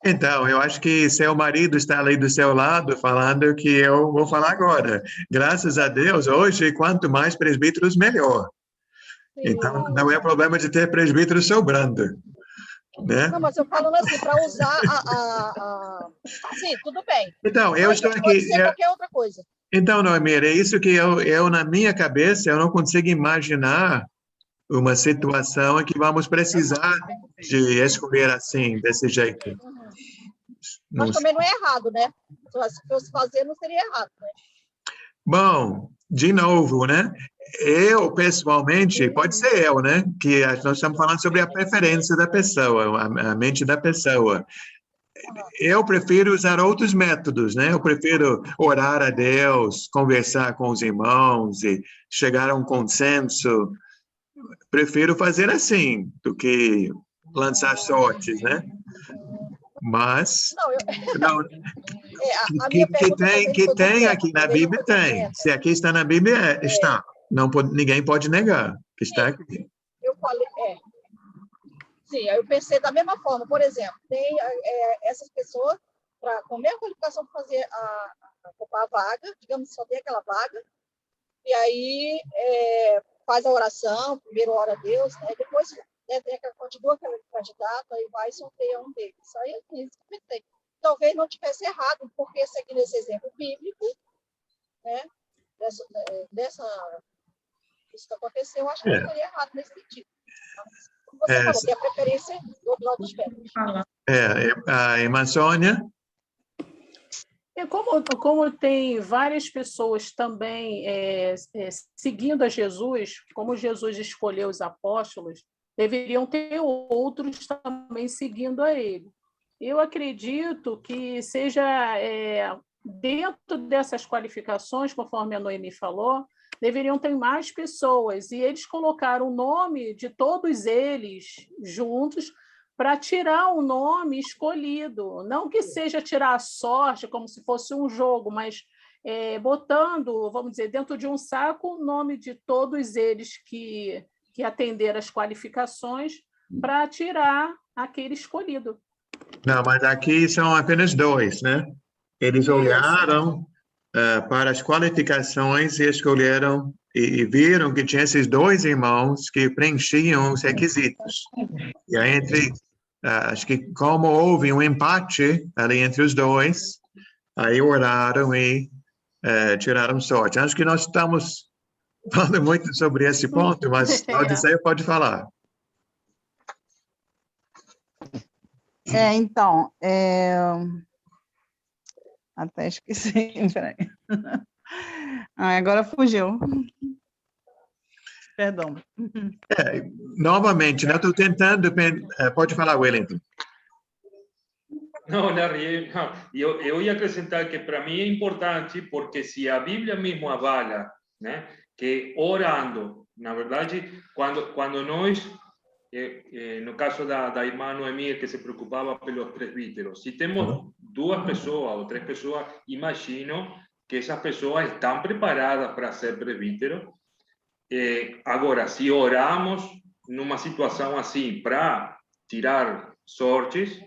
Então, eu acho que seu marido está ali do seu lado falando que eu vou falar agora. Graças a Deus, hoje, quanto mais presbíteros, melhor. Sim. Então, não é problema de ter presbíteros sobrando. Né? Não, mas eu falando assim, para usar Sim, tudo bem. Então, eu estou aqui... Pode ser qualquer outra coisa. Então, Noemi, é isso que eu, na minha cabeça, eu não consigo imaginar uma situação em que vamos precisar de escolher assim, desse jeito. Mas também não é errado, né? Se fosse fazer, não seria errado, né? Bom, de novo, né? Eu, pessoalmente, pode ser eu, né? Que nós estamos falando sobre a preferência da pessoa, a mente da pessoa. Eu prefiro usar outros métodos, né? Eu prefiro orar a Deus, conversar com os irmãos e chegar a um consenso. Prefiro fazer assim do que lançar sortes, né? Mas que tem aqui na Bíblia tem. Se aqui está na Bíblia está. Não pode, ninguém pode negar que está aqui. Eu falei, sim, eu pensei da mesma forma. Por exemplo, tem essas pessoas com a mesma qualificação para fazer ocupar a vaga, digamos, só tem aquela vaga, e aí faz a oração, primeiro ora a Deus, né? Depois continua aquele candidato, aí vai e sorteia um deles. Aí é isso que eu pensei. Talvez não tivesse errado, porque aqui nesse exemplo bíblico, né? Isso que aconteceu, eu acho que não estaria errado nesse sentido. Como você falou, tem a preferência do outro lado do espectro. A irmã Sônia? Como tem várias pessoas também seguindo a Jesus, como Jesus escolheu os apóstolos, deveriam ter outros também seguindo a ele. Eu acredito que seja dentro dessas qualificações, conforme a Noemi falou, deveriam ter mais pessoas, e eles colocaram o nome de todos eles juntos para tirar o nome escolhido. Não que seja tirar a sorte, como se fosse um jogo, mas botando, vamos dizer, dentro de um saco o nome de todos eles que atenderam as qualificações para tirar aquele escolhido. Não, mas aqui são apenas 2, né? Eles olharam para as qualificações e escolheram e viram que tinha esses 2 irmãos que preenchiam os requisitos. E aí, acho que como houve um empate ali entre os 2, aí oraram e tiraram sorte. Acho que nós estamos falo muito sobre esse ponto, mas Laodiceia pode falar. Então, até esqueci, peraí. Agora fugiu. Perdão. Novamente, né? Estou tentando... Pode falar, Wellington. Não, Larry, eu ia acrescentar que para mim é importante, porque se a Bíblia mesmo avala, né, que orando, na verdade, quando nós, no caso da irmã Noemi, que se preocupava pelos presbíteros, se temos 2 pessoas ou 3 pessoas, imagino que essas pessoas estão preparadas para ser presbíteros. Agora, se oramos numa situação assim para tirar sortes,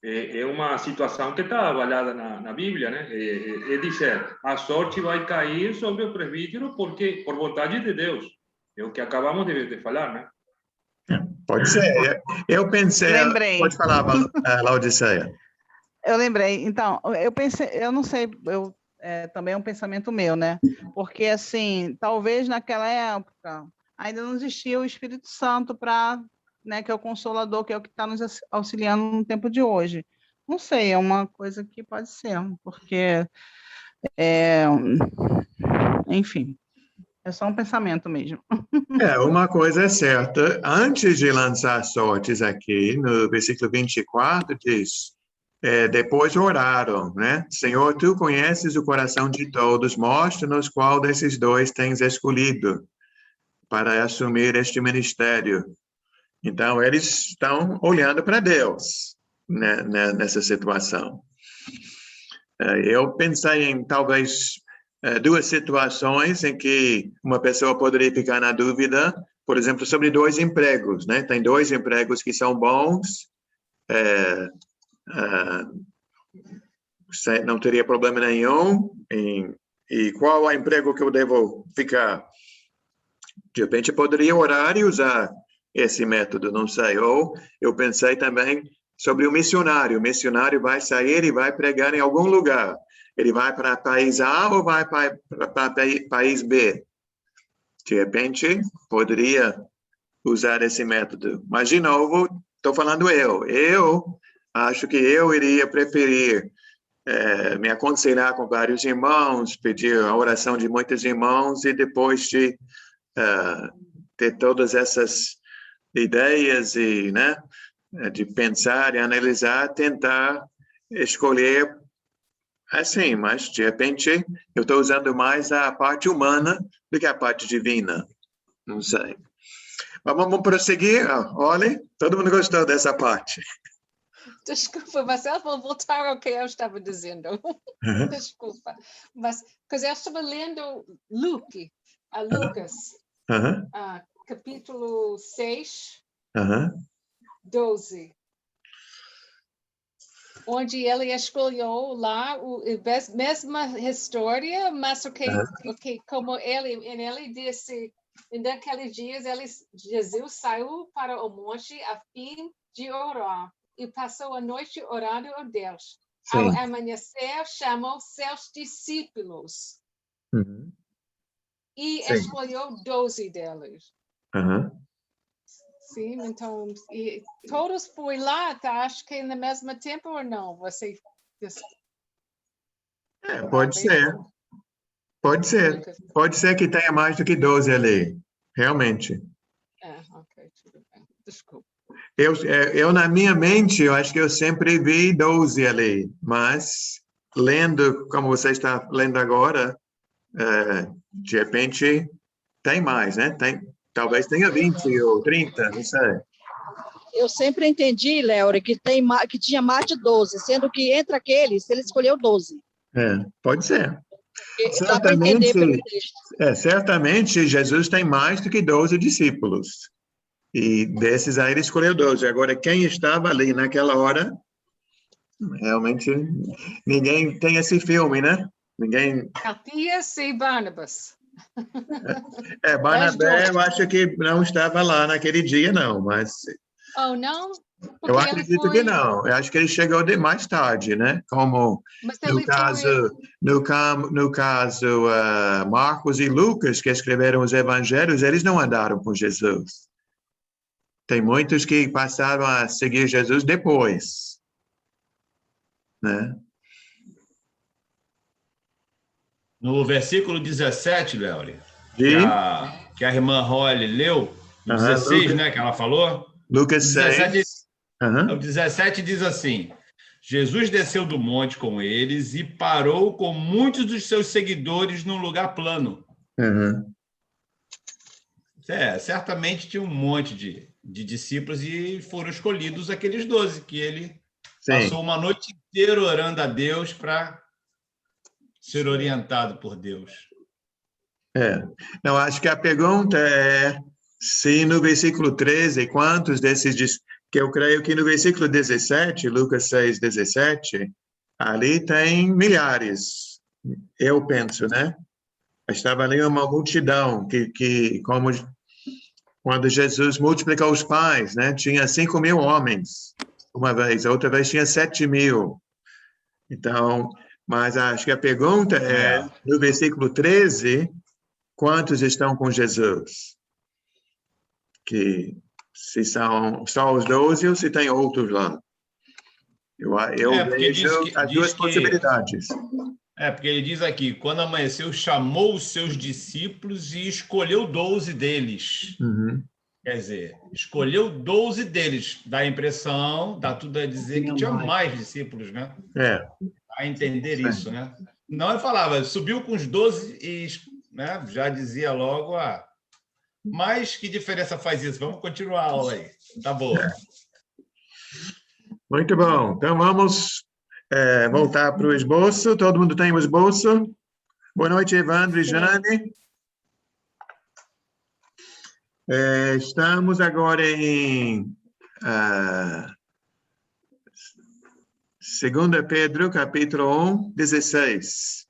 é uma situação que está avalada na Bíblia, né? É dizer, a sorte vai cair sobre o presbítero porque por vontade de Deus. É o que acabamos de falar, né? Pode ser. Eu pensei... Lembrei. Pode falar, Laodiceia. Eu lembrei. Então, eu pensei, eu não sei, também é um pensamento meu, né? Porque, assim, talvez naquela época ainda não existia o Espírito Santo para... né, que é o Consolador, que é o que está nos auxiliando no tempo de hoje. Não sei, é uma coisa que pode ser, porque, enfim, é só um pensamento mesmo. Uma coisa é certa, antes de lançar sortes aqui, no versículo 24, diz, depois oraram, né? Senhor, tu conheces o coração de todos, mostra-nos qual desses 2 tens escolhido para assumir este ministério. Então, eles estão olhando para Deus, né, nessa situação. Eu pensei em, talvez, 2 situações em que uma pessoa poderia ficar na dúvida, por exemplo, sobre 2 empregos, né? Tem 2 empregos que são bons, não teria problema nenhum, e qual é o emprego que eu devo ficar? De repente, poderia orar e usar esse método, não sei. Ou eu pensei também sobre o missionário. O missionário vai sair e vai pregar em algum lugar. Ele vai para país A ou vai para país B? De repente, poderia usar esse método. Mas, de novo, estou falando eu. Eu acho que eu iria preferir me aconselhar com vários irmãos, pedir a oração de muitos irmãos e depois de ter todas essas ideias e, né, de pensar e analisar, tentar escolher assim, mas de repente eu estou usando mais a parte humana do que a parte divina, não sei. Mas vamos prosseguir, olha, todo mundo gostou dessa parte. Desculpa, mas eu vou voltar ao que eu estava dizendo. Desculpa, mas porque eu estava lendo Lucas, capítulo 6, 12, onde ele escolheu lá a mesma história, mas como ele disse, naqueles dias Jesus saiu para o monte a fim de orar e passou a noite orando a Deus. Sim. Ao amanhecer, chamou seus discípulos e escolheu 12 deles. Sim, então, e todos foram lá, tá? Acho que no mesmo tempo ou não? Você... pode ser. Pode ser. Pode ser que tenha mais do que 12 ali, realmente. Ok, tudo bem. Desculpa. Eu, na minha mente, eu acho que eu sempre vi 12 ali, mas lendo, como você está lendo agora, de repente tem mais, né? Talvez tenha 20 ou 30, não sei. Eu sempre entendi, Léo, que tinha mais de 12, sendo que entre aqueles, ele escolheu 12. Pode ser. Dá para entender pelo texto. Certamente, Jesus tem mais do que 12 discípulos. E desses aí ele escolheu 12. Agora, quem estava ali naquela hora, realmente, ninguém tem esse filme, né? Ninguém... Matias e Barnabas. Barnabé, eu acho que não estava lá naquele dia, não, mas Oh, não? Eu Porque ele acredito foi... que não. Eu acho que ele chegou mais tarde, né? Como Mas no ele caso, foi... no caso Marcos e Lucas, que escreveram os evangelhos, eles não andaram com Jesus. Tem muitos que passaram a seguir Jesus depois, né? No versículo 17, Léo, De que a irmã Holly leu, no 16, né, que ela falou? Lucas O 17, 6. o 17 diz assim: Jesus desceu do monte com eles e parou com muitos dos seus seguidores num lugar plano. Certamente tinha um monte de discípulos e foram escolhidos aqueles 12, que ele passou uma noite inteira orando a Deus para ser orientado por Deus. Não, acho que a pergunta é se no versículo 13, quantos desses... Que eu creio que no versículo 17, Lucas 6, 17, ali tem milhares, eu penso, né? Estava ali uma multidão que como quando Jesus multiplicou os pães, né? Tinha 5.000 homens uma vez, outra vez tinha 7.000. Então, mas acho que a pergunta é, no versículo 13, quantos estão com Jesus? Que se são só os 12 ou se tem outros lá? Eu vejo as duas possibilidades. Porque ele diz aqui, quando amanheceu, chamou os seus discípulos e escolheu 12 deles. Quer dizer, escolheu 12 deles. Dá a impressão, dá tudo a dizer que tinha mais discípulos, né? A entender isso, né? Não, ele falava, subiu com os 12 e, né, já dizia logo, mas que diferença faz isso? Vamos continuar a aula aí. Tá boa. Muito bom. Então, vamos voltar para o esboço. Todo mundo tem o esboço? Boa noite, Evandro e Jane. Estamos agora em 2 Pedro, capítulo 1, 16.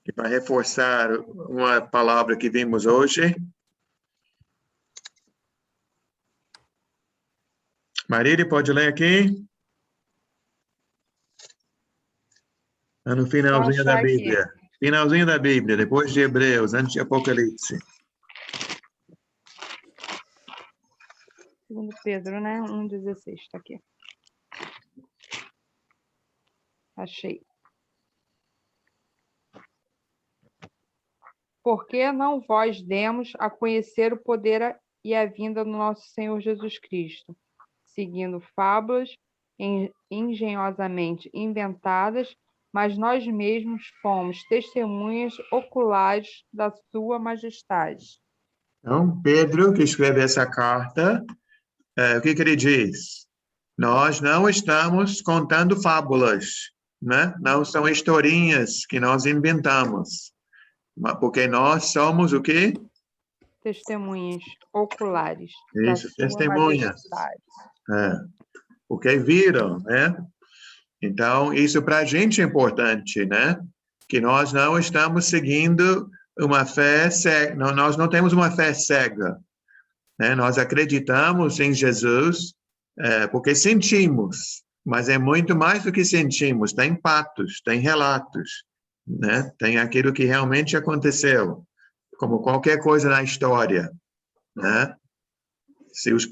E para reforçar uma palavra que vimos hoje. Marília, pode ler aqui? No finalzinho da Bíblia. Finalzinho da Bíblia, depois de Hebreus, antes de Apocalipse. 2 Pedro, né? 1,16, está aqui. Achei. Porque não vós demos a conhecer o poder e a vinda do nosso Senhor Jesus Cristo, seguindo fábulas engenhosamente inventadas, mas nós mesmos fomos testemunhas oculares da sua majestade. Então, Pedro, que escreve essa carta, o que ele diz? Nós não estamos contando fábulas, né? Não são historinhas que nós inventamos, porque nós somos o quê? Testemunhas oculares. Isso, testemunhas. Porque viram, né? Então, isso para a gente é importante, né? Que nós não estamos seguindo uma fé cega, nós não temos uma fé cega, né? Nós acreditamos em Jesus porque sentimos, mas é muito mais do que sentimos, tem fatos, tem relatos, né? Tem aquilo que realmente aconteceu, como qualquer coisa na história, né? Se os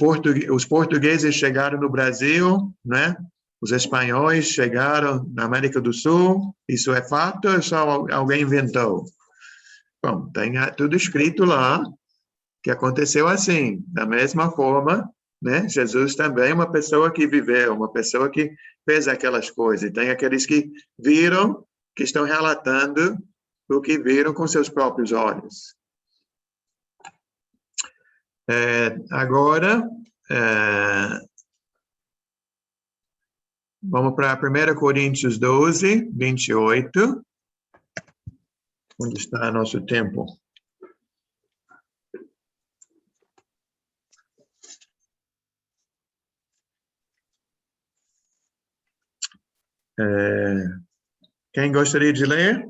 portugueses chegaram no Brasil, né? Os espanhóis chegaram na América do Sul, isso é fato ou só alguém inventou? Bom, tem tudo escrito lá, que aconteceu assim, da mesma forma, né? Jesus também é uma pessoa que viveu, uma pessoa que fez aquelas coisas. E tem aqueles que viram, que estão relatando o que viram com seus próprios olhos. Agora, vamos para 1 Coríntios 12, 28. Onde está nosso tempo? Quem gostaria de ler?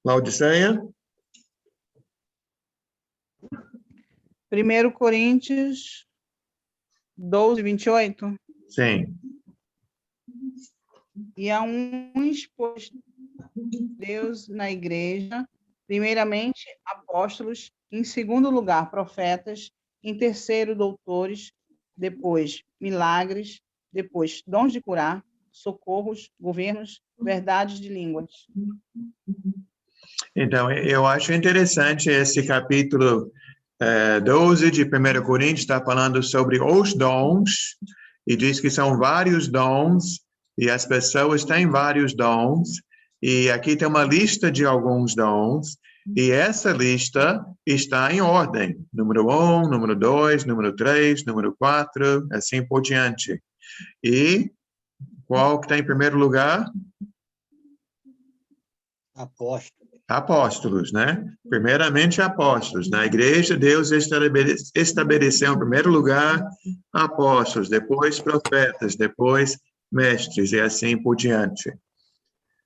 Laodiceia? 1 Coríntios 12, 28. Sim. E há uns, pois, Deus na igreja, primeiramente apóstolos, em segundo lugar profetas, em terceiro doutores, depois milagres, depois dons de curar, socorros, governos, verdades de línguas. Então, eu acho interessante esse capítulo 12 de 1 Coríntios, está falando sobre os dons, e diz que são vários dons, e as pessoas têm vários dons, e aqui tem uma lista de alguns dons, e essa lista está em ordem, número 1, número 2, número 3, número 4, assim por diante. E qual que está em primeiro lugar? Apóstolos, né? Primeiramente apóstolos. Na igreja, Deus estabeleceu em primeiro lugar apóstolos, depois profetas, depois mestres, e assim por diante.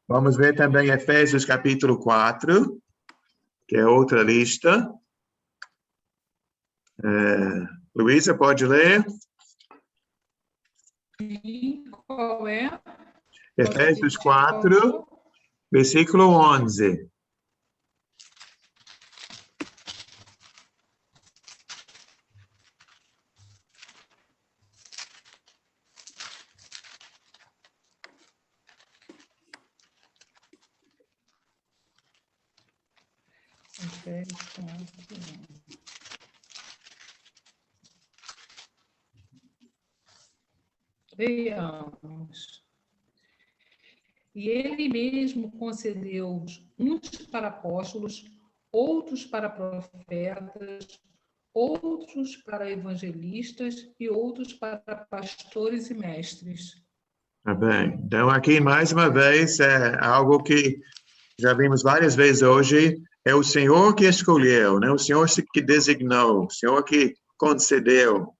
Vamos ver também Efésios capítulo 4, que é outra lista. Luísa, pode ler? Qual é? Efésios 4, versículo 11. Veamos. E ele mesmo concedeu uns para apóstolos, outros para profetas, outros para evangelistas e outros para pastores e mestres. Tá bem. Então, aqui, mais uma vez, é algo que já vimos várias vezes hoje, é o Senhor que escolheu, né? O Senhor que designou, o Senhor que concedeu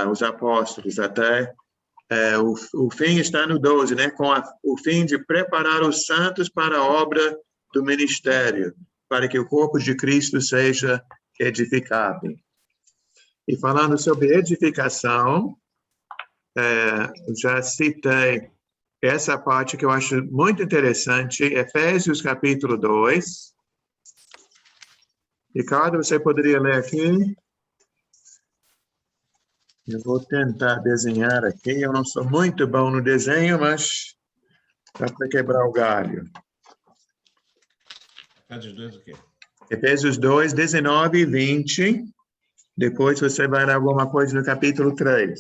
os apóstolos até o fim está no 12, né? Com o fim de preparar os santos para a obra do ministério, para que o corpo de Cristo seja edificado. E falando sobre edificação, já citei essa parte que eu acho muito interessante, Efésios capítulo 2. Ricardo, você poderia ler aqui? Eu vou tentar desenhar aqui. Eu não sou muito bom no desenho, mas dá para quebrar o galho. Efésios 2 o quê? Efésios 2, 19 e 20. Depois você vai ler alguma coisa no capítulo 3.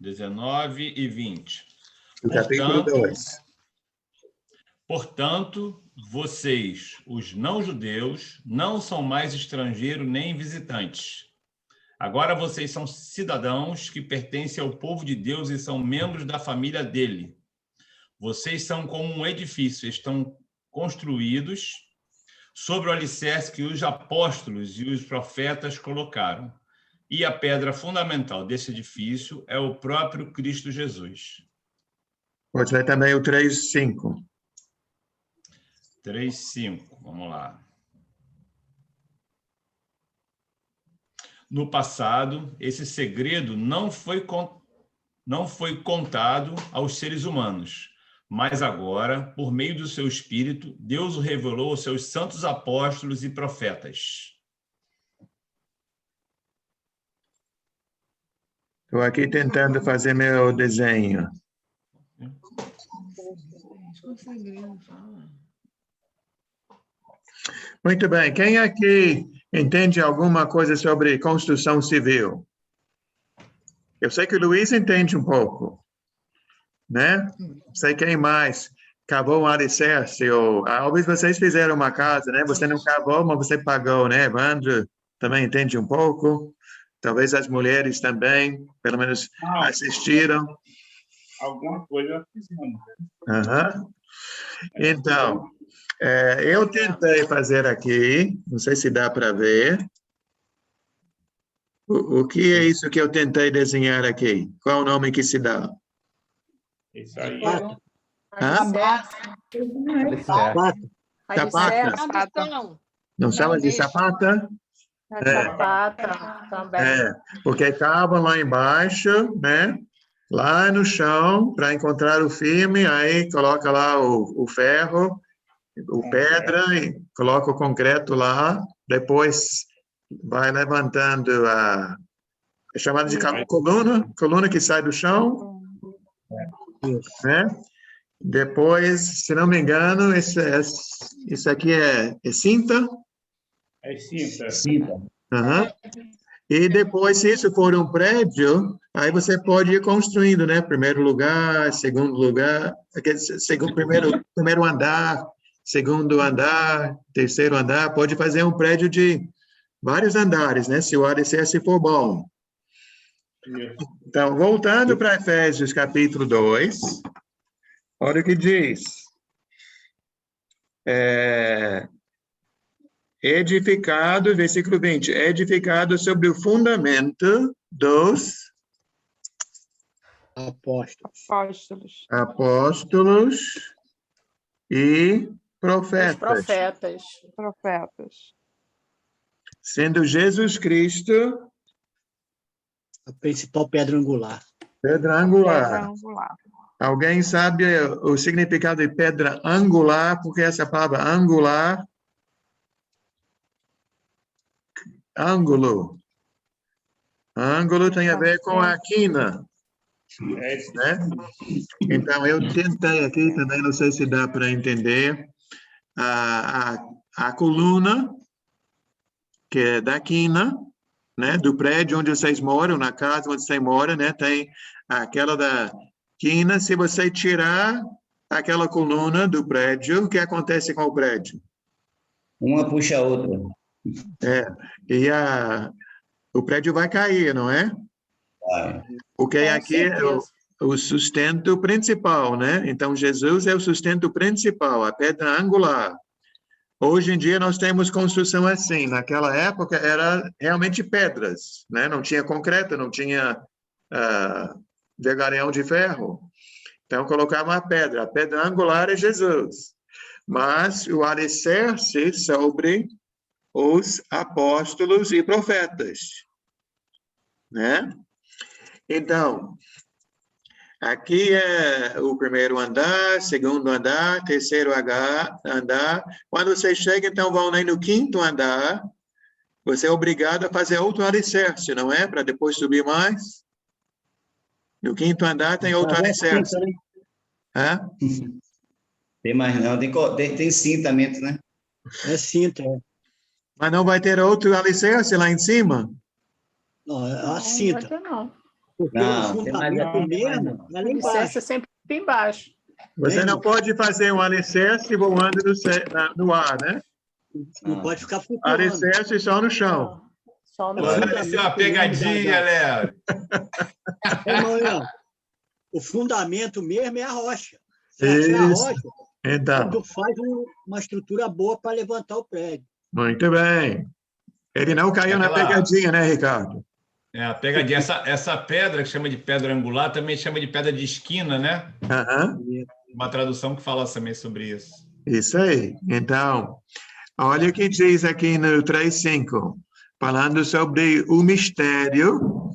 19 e 20. O capítulo 2. Portanto, vocês, os não-judeus, não são mais estrangeiros nem visitantes. Agora vocês são cidadãos que pertencem ao povo de Deus e são membros da família dele. Vocês são como um edifício, estão construídos sobre o alicerce que os apóstolos e os profetas colocaram. E a pedra fundamental desse edifício é o próprio Cristo Jesus. Pode ler também o 3, 5. 3:5, vamos lá. No passado, esse segredo não foi contado aos seres humanos, mas agora, por meio do seu Espírito, Deus o revelou aos seus santos apóstolos e profetas. Estou aqui tentando fazer meu desenho. Muito bem. Quem aqui entende alguma coisa sobre construção civil? Eu sei que o Luiz entende um pouco, né? Sei quem mais cavou um alicerce, ou talvez vocês fizeram uma casa, né? Você não cavou, mas você pagou, né? Evandro também entende um pouco. Talvez as mulheres também, pelo menos assistiram. Alguma coisa fizemos. Uhum. Então, eu tentei fazer aqui, não sei se dá para ver. O que é isso que eu tentei desenhar aqui? Qual o nome que se dá? Isso aí. Hã? Alicerce. Alicerce. Fundação. Não chama de sapata? Sapata também. Porque estavam lá embaixo, né? Lá no chão, para encontrar o firme, aí coloca lá o ferro, o pedra, e coloca o concreto lá, depois vai levantando é chamada de coluna que sai do chão, né? Depois, se não me engano, isso aqui é cinta? É cinta. Uhum. E depois, se isso for um prédio, aí você pode ir construindo, né? Primeiro lugar, segundo lugar, primeiro andar, segundo andar, terceiro andar, pode fazer um prédio de vários andares, né? Se o alicerce for bom. Então, voltando para Efésios capítulo 2, olha o que diz. Edificado, versículo 20, edificado sobre o fundamento dos apóstolos e profetas. Sendo Jesus Cristo a principal pedra angular. Pedra angular. Alguém sabe o significado de pedra angular? Porque essa palavra angular, ângulo tem a ver com a quina, né? Então, eu tentei aqui também, não sei se dá para entender, a coluna, que é da quina, né? Do prédio onde vocês moram, na casa onde você mora, né? Tem aquela da quina. Se você tirar aquela coluna do prédio, o que acontece com o prédio? Uma puxa a outra. E o prédio vai cair, não é? Vai. Porque aqui é o sustento principal, né? Então, Jesus é o sustento principal, a pedra angular. Hoje em dia, nós temos construção assim. Naquela época, era realmente pedras, né? Não tinha concreto, não tinha vergalhão de ferro. Então, colocava uma pedra. A pedra angular é Jesus. Mas o alicerce sobre os apóstolos e profetas, né? Então, aqui é o primeiro andar, segundo andar, terceiro andar. Quando você chega, então, vão aí no quinto andar, você é obrigado a fazer outro alicerce, não é? Para depois subir mais. No quinto andar tem outro alicerce. Tem mais não, tem cintamento, né? É cinta, Mas não vai ter outro alicerce lá em cima? Não, a cinta. Não, Porque o fundamento mesmo é lá embaixo. É sempre embaixo. Você não pode fazer um alicerce voando no ar, né? Não pode ficar flutuando. Alicerce só no chão. Só no Isso é uma pegadinha, Léo. O fundamento mesmo é a rocha. Se a rocha, então, tu faz uma estrutura boa para levantar o prédio. Muito bem. Ele não caiu na pegadinha, né, Ricardo? A pegadinha. Essa pedra, que chama de pedra angular, também chama de pedra de esquina, né? Uma tradução que fala também sobre isso. Isso aí. Então, olha o que diz aqui no 3:5, falando sobre o mistério,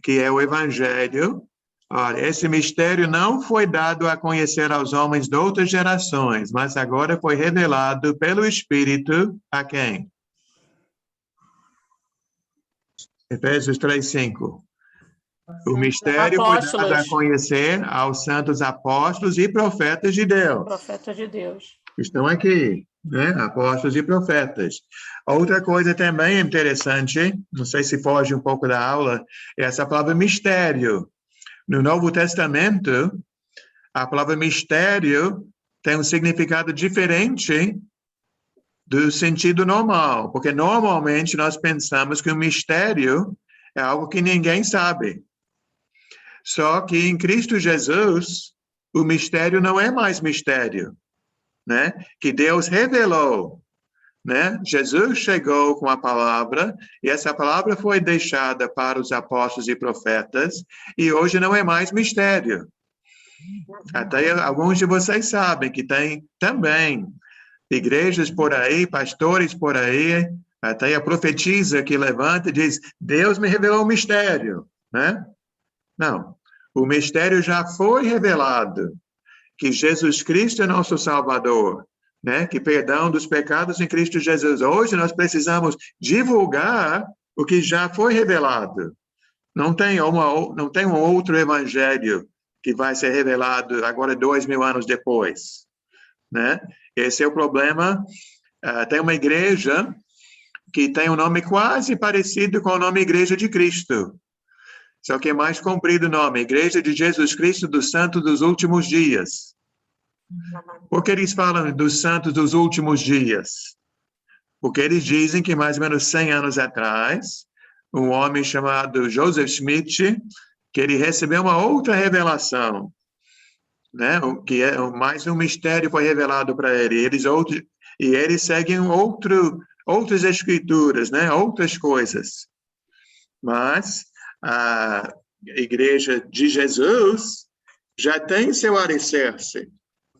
que é o Evangelho. Olha, esse mistério não foi dado a conhecer aos homens de outras gerações, mas agora foi revelado pelo Espírito a quem? Efésios 3:5. O mistério foi dado a conhecer aos santos apóstolos e profetas de Deus. Profetas de Deus. Estão aqui, né? Apóstolos e profetas. Outra coisa também interessante, não sei se foge um pouco da aula, é essa palavra mistério. No Novo Testamento, a palavra mistério tem um significado diferente do sentido normal, porque normalmente nós pensamos que o mistério é algo que ninguém sabe. Só que em Cristo Jesus, o mistério não é mais mistério, né? Que Deus revelou, né? Jesus chegou com a palavra, e essa palavra foi deixada para os apóstolos e profetas, e hoje não é mais mistério. Até alguns de vocês sabem que tem também igrejas por aí, pastores por aí, até a profetisa que levanta e diz, Deus me revelou um mistério, né? Não, o mistério já foi revelado, que Jesus Cristo é nosso Salvador, né? Que perdão dos pecados em Cristo Jesus. Hoje nós precisamos divulgar o que já foi revelado. Não tem um outro evangelho que vai ser revelado agora 2000 anos depois, né? Esse é o problema. Tem uma igreja que tem um nome quase parecido com o nome Igreja de Cristo, só que é mais comprido o nome, Igreja de Jesus Cristo dos Santos dos Últimos Dias. Por que eles falam dos Santos dos Últimos Dias? Porque eles dizem que mais ou menos 100 anos atrás, um homem chamado Joseph Smith, que ele recebeu uma outra revelação, né? Que é mais um mistério foi revelado para ele. Eles seguem outras escrituras, né? Outras coisas. Mas a Igreja de Jesus já tem seu alicerce,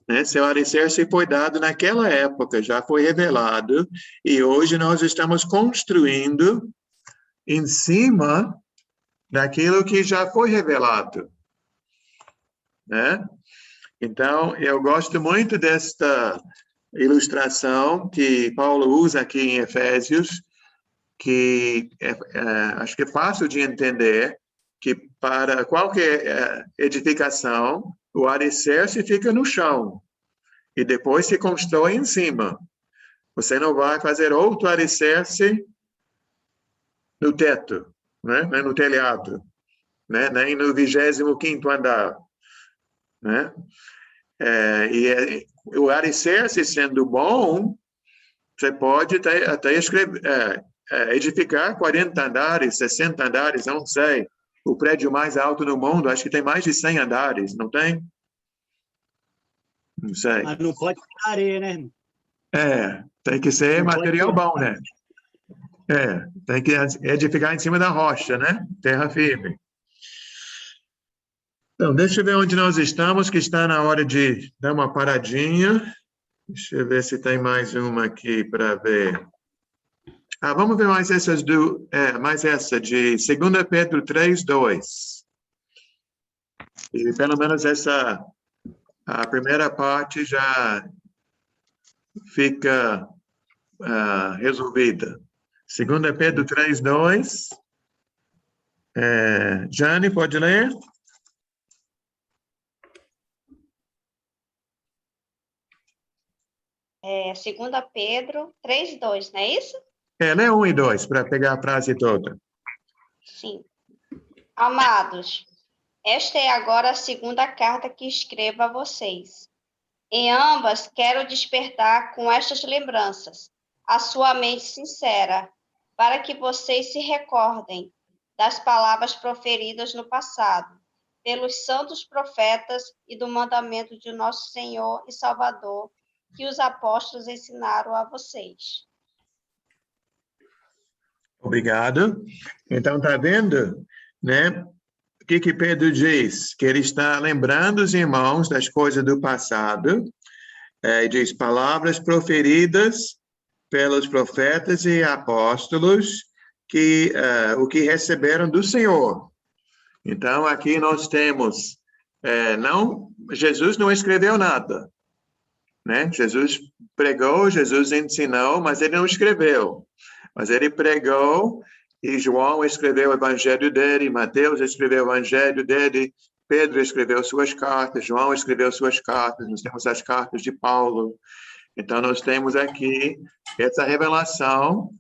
né? Seu alicerce foi dado naquela época, já foi revelado, e hoje nós estamos construindo em cima daquilo que já foi revelado, né? Então, eu gosto muito desta ilustração que Paulo usa aqui em Efésios, que acho que é fácil de entender, que para qualquer edificação, o alicerce fica no chão, e depois se constrói em cima. Você não vai fazer outro alicerce no teto, né? Nem no telhado, né? Nem no 25º andar, né? O alicerce sendo bom, você pode até edificar 40 andares, 60 andares, eu não sei. O prédio mais alto no mundo, acho que tem mais de 100 andares, não tem? Não sei. Mas não pode ter areia, né? Tem que ser Não material bom, né? Tem que edificar em cima da rocha, né? Terra firme. Então, deixa eu ver onde nós estamos, que está na hora de dar uma paradinha. Deixa eu ver se tem mais uma aqui para ver. Vamos ver mais mais essa de 2 Pedro 3:2. E pelo menos a primeira parte já fica resolvida. 2 Pedro 3:2. Jane, pode ler? Segunda Pedro 3:2, não é isso? Lê 1 e 2, para pegar a frase toda. Sim. Amados, esta é agora a segunda carta que escrevo a vocês. Em ambas, quero despertar com estas lembranças a sua mente sincera, para que vocês se recordem das palavras proferidas no passado, pelos santos profetas e do mandamento de nosso Senhor e Salvador, que os apóstolos ensinaram a vocês. Obrigado. Então, está vendo, né? O que Pedro diz? Que ele está lembrando os irmãos das coisas do passado, diz palavras proferidas pelos profetas e apóstolos, o que receberam do Senhor. Então, aqui nós temos, Jesus não escreveu nada, né? Jesus pregou, Jesus ensinou, mas ele não escreveu. Mas ele pregou, e João escreveu o evangelho dele, Mateus escreveu o evangelho dele, Pedro escreveu suas cartas, João escreveu suas cartas, nós temos as cartas de Paulo. Então, nós temos aqui essa revelação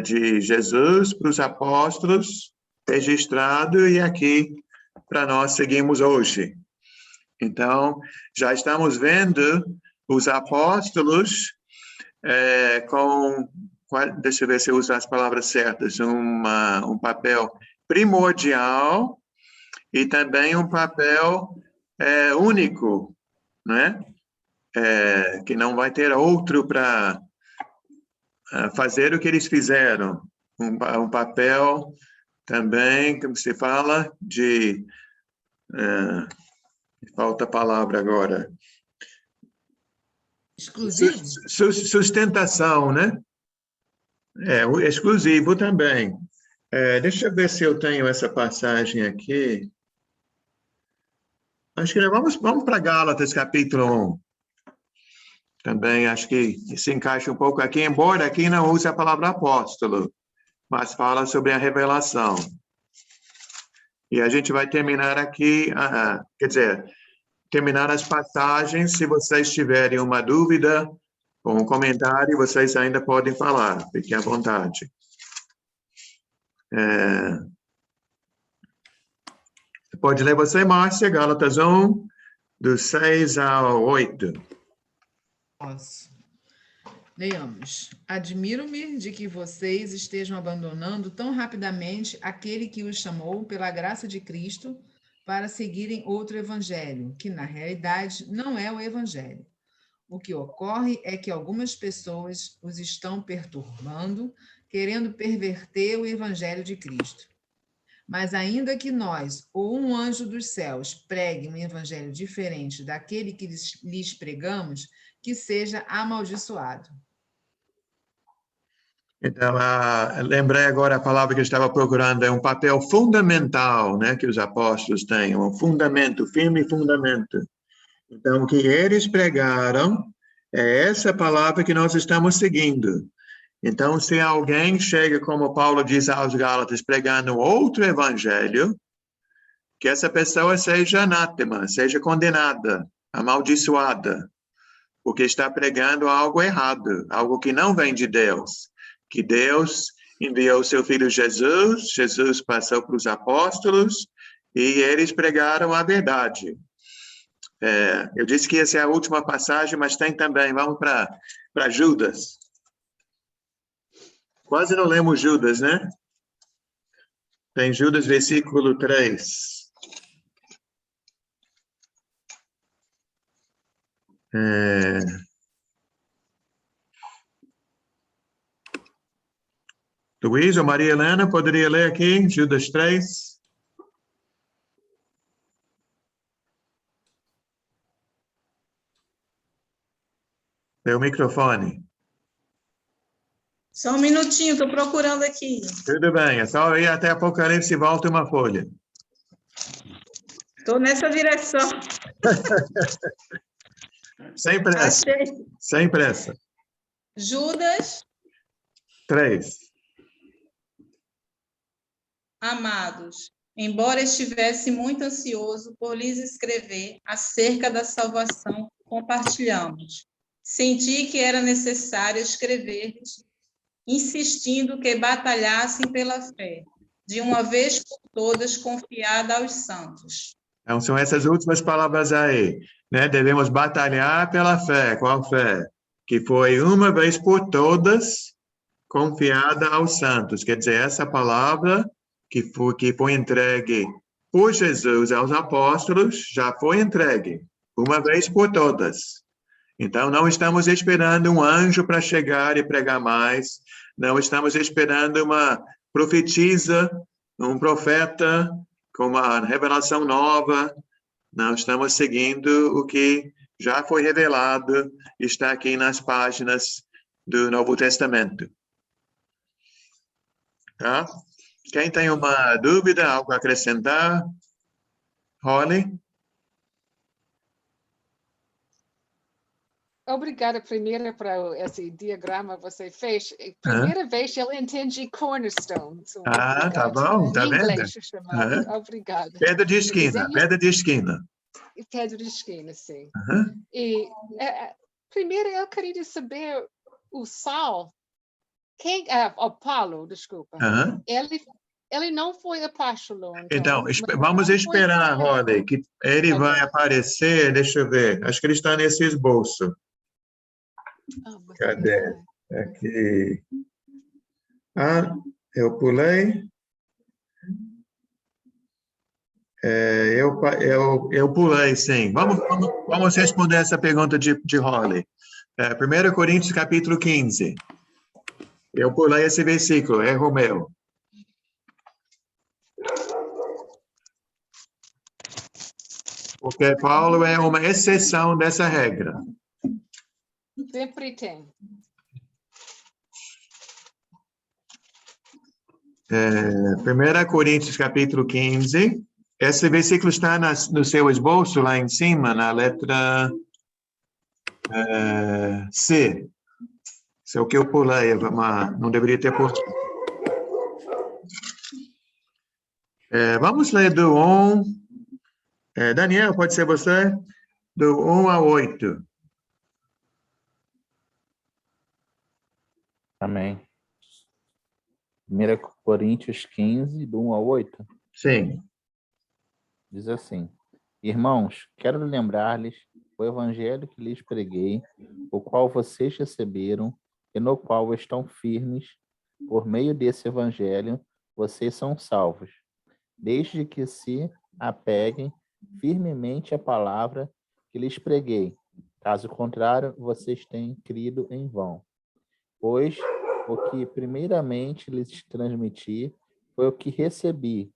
de Jesus para os apóstolos, registrado, e aqui para nós seguimos hoje. Então, já estamos vendo os apóstolos deixa eu ver se eu uso as palavras certas, um papel primordial e também um papel único, né? Que não vai ter outro para fazer o que eles fizeram. Um papel também, como se fala, falta a palavra agora. Exclusivo? Sustentação, né? O exclusivo também. Deixa eu ver se eu tenho essa passagem aqui. Acho que vamos para Gálatas, capítulo 1. Também acho que se encaixa um pouco aqui, embora aqui não use a palavra apóstolo, mas fala sobre a revelação. E a gente vai terminar aqui, quer dizer, terminar as passagens. Se vocês tiverem uma dúvida ou um comentário, vocês ainda podem falar, fiquem à vontade. Pode ler você, Márcia, Gálatas 1, do 6 ao 8. Posso. Leamos. Admiro-me de que vocês estejam abandonando tão rapidamente aquele que os chamou pela graça de Cristo para seguirem outro evangelho, que na realidade não é o evangelho. O que ocorre é que algumas pessoas os estão perturbando, querendo perverter o evangelho de Cristo. Mas ainda que nós ou um anjo dos céus pregue um evangelho diferente daquele que lhes pregamos, que seja amaldiçoado. Então, lembrei agora a palavra que eu estava procurando, é um papel fundamental, né, que os apóstolos têm, um fundamento, firme fundamento. Então, o que eles pregaram é essa palavra que nós estamos seguindo. Então, se alguém chega, como Paulo diz aos Gálatas, pregando outro evangelho, que essa pessoa seja anátema, seja condenada, amaldiçoada, porque está pregando algo errado, algo que não vem de Deus. Que Deus enviou seu filho Jesus, Jesus passou para os apóstolos e eles pregaram a verdade. Eu disse que essa é a última passagem, mas tem também, vamos para Judas. Quase não lemos Judas, né? Tem Judas, versículo 3. Luiz ou Maria Helena, poderia ler aqui, Judas 3? Dê o microfone. Só um minutinho, estou procurando aqui. Tudo bem, é só ir até Apocalipse e volta uma folha. Estou nessa direção. Sem pressa. Achei. Sem pressa. Judas. 3. Amados, embora estivesse muito ansioso por lhes escrever acerca da salvação que compartilhamos, senti que era necessário escrever-lhes, insistindo que batalhassem pela fé, de uma vez por todas confiada aos santos. Então, são essas últimas palavras aí, né? Devemos batalhar pela fé. Qual fé? Que foi uma vez por todas confiada aos santos. Quer dizer, essa palavra que foi entregue por Jesus aos apóstolos, já foi entregue, uma vez por todas. Então, não estamos esperando um anjo para chegar e pregar mais, não estamos esperando uma profetisa, um profeta com uma revelação nova, não estamos seguindo o que já foi revelado, está aqui nas páginas do Novo Testamento. Tá? Quem tem uma dúvida, algo a acrescentar? Holly? Obrigada, primeiro, para esse diagrama que você fez. Primeira vez eu entendi cornerstone. So, tá bom, tá vendo? Inglês, chamado. Obrigada. Pedra de esquina, pedra de esquina. Pedra de esquina, sim. E, primeiro, eu queria saber o Saulo, o Paulo, desculpa, ele não foi apóstolo. Então, vamos esperar, Holly, que ele vai aparecer, deixa eu ver, acho que ele está nesse esboço. Cadê? Aqui. Eu pulei. Eu pulei, sim. Vamos responder essa pergunta de Holly. 1 Coríntios, capítulo 15. Eu pulei esse versículo, é Romeu. Porque Paulo é uma exceção dessa regra. Sempre tem. 1 Coríntios, capítulo 15. Esse versículo está no seu esboço, lá em cima, na letra C. Isso é o que eu pulei, mas não deveria ter posto. Vamos ler do 1. Daniel, pode ser você? Do 1 a 8. Amém. 1 Coríntios 15, do 1 ao 8. Sim. Diz assim: Irmãos, quero lembrar-lhes o evangelho que lhes preguei, o qual vocês receberam e no qual estão firmes. Por meio desse evangelho, vocês são salvos, desde que se apeguem firmemente à palavra que lhes preguei. Caso contrário, vocês têm crido em vão. Pois o que primeiramente lhes transmiti foi o que recebi,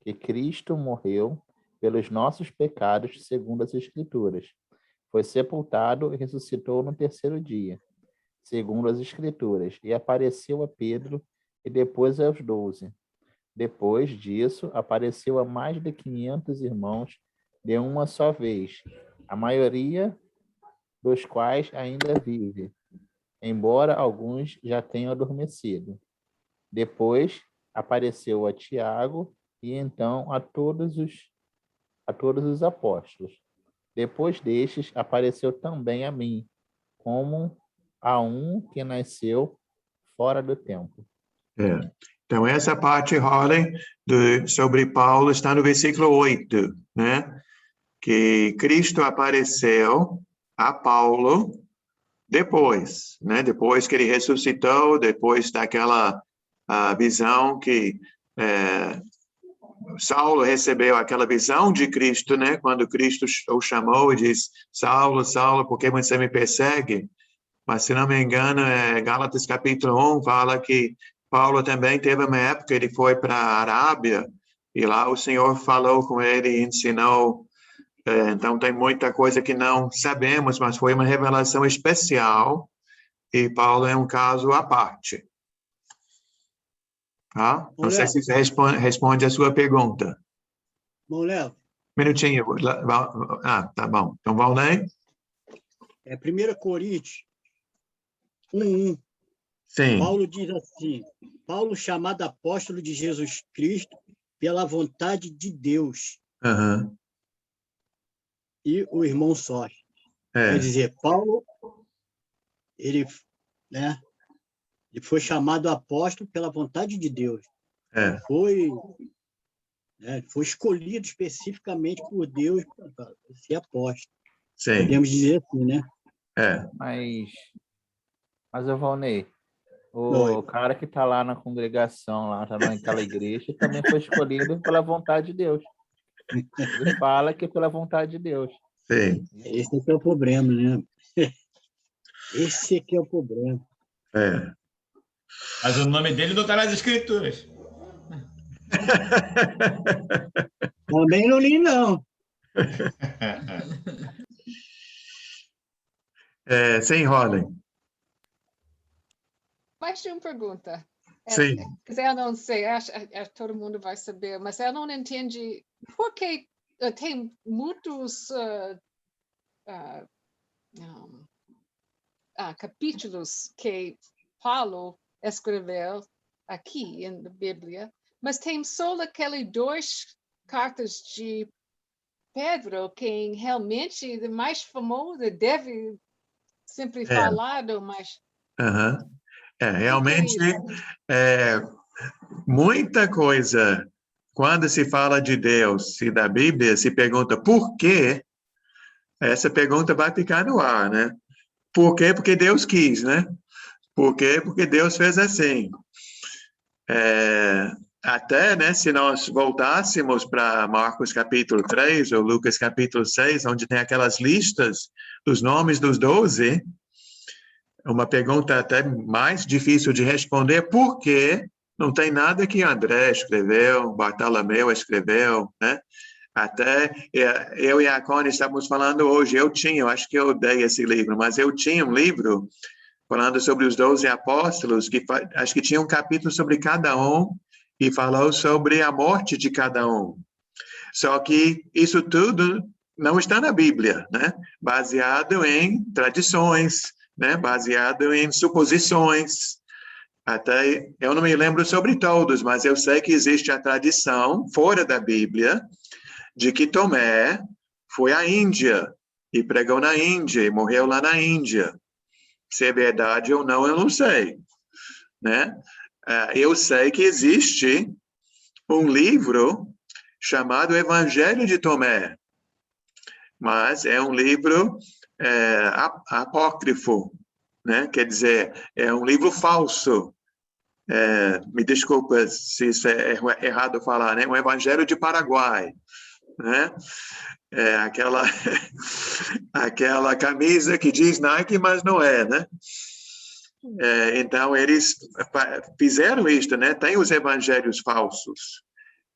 que Cristo morreu pelos nossos pecados, segundo as Escrituras. Foi sepultado e ressuscitou no terceiro dia, segundo as Escrituras, e apareceu a Pedro e depois aos 12. Depois disso, apareceu a mais de 500 irmãos de uma só vez, a maioria dos quais ainda vive, embora alguns já tenham adormecido. Depois apareceu a Tiago e então a todos os apóstolos. Depois destes, apareceu também a mim, como a um que nasceu fora do tempo. Então, essa parte, Holly, sobre Paulo, está no versículo 8, né? Que Cristo apareceu a Paulo depois, né? Depois que ele ressuscitou, depois daquela visão que Saulo recebeu aquela visão de Cristo, né? Quando Cristo o chamou e disse: Saulo, Saulo, por que você me persegue? Mas, se não me engano, Gálatas capítulo 1 fala que Paulo também teve uma época, ele foi para a Arábia, e lá o Senhor falou com ele e ensinou. Então, tem muita coisa que não sabemos, mas foi uma revelação especial, e Paulo é um caso à parte. Tá? Não sei se isso responde a sua pergunta. Bom, Léo. Minutinho. Tá bom. Então, vamos ler? 1 Coríntios 1:1. Sim. Paulo diz assim: Paulo, chamado apóstolo de Jesus Cristo, pela vontade de Deus. Uhum. E o irmão Sócio. Quer dizer, Paulo, ele foi chamado apóstolo pela vontade de Deus. Foi escolhido especificamente por Deus para ser apóstolo. Sim. Podemos dizer assim, né? Mas Valnei, o cara que está lá na congregação, lá tá naquela igreja, também foi escolhido pela vontade de Deus. Ele fala que é pela vontade de Deus. Sim. Esse aqui é o problema, né? Esse aqui é o problema. Mas o nome dele não está nas Escrituras. Também não li, não. Sem Holly. Mais de uma pergunta. Sim. Eu não sei, acho que todo mundo vai saber, mas eu não entendi por que tem muitos capítulos que Paulo escreveu aqui na Bíblia, mas tem só aquelas 2 cartas de Pedro que realmente é mais famosa, deve sempre falado, mas... Realmente, muita coisa, quando se fala de Deus e da Bíblia, se pergunta por quê, essa pergunta vai ficar no ar, né? Por quê? Porque Deus quis, né? Por quê? Porque Deus fez assim. Até, né, se nós voltássemos para Marcos capítulo 3 ou Lucas capítulo 6, onde tem aquelas listas dos nomes dos 12, uma pergunta até mais difícil de responder, porque não tem nada que André escreveu, Bartolomeu escreveu, né? Até eu e a Connie estávamos falando hoje, eu acho que eu dei esse livro, mas eu tinha um livro falando sobre os 12 apóstolos, que acho que tinha um capítulo sobre cada um, e falou sobre a morte de cada um. Só que isso tudo não está na Bíblia, né? Baseado em tradições, né? Baseado em suposições. Até eu não me lembro sobre todos, mas eu sei que existe a tradição fora da Bíblia de que Tomé foi à Índia e pregou na Índia e morreu lá na Índia. Se é verdade ou não, eu não sei, né? Eu sei que existe um livro chamado Evangelho de Tomé, mas é um livro apócrifo, né? Quer dizer, é um livro falso. Me desculpa se isso é errado falar, né? Um Evangelho de Paraguai, né? Aquela camisa que diz Nike, mas não é, né? Então, eles fizeram isto, né? Tem os evangelhos falsos.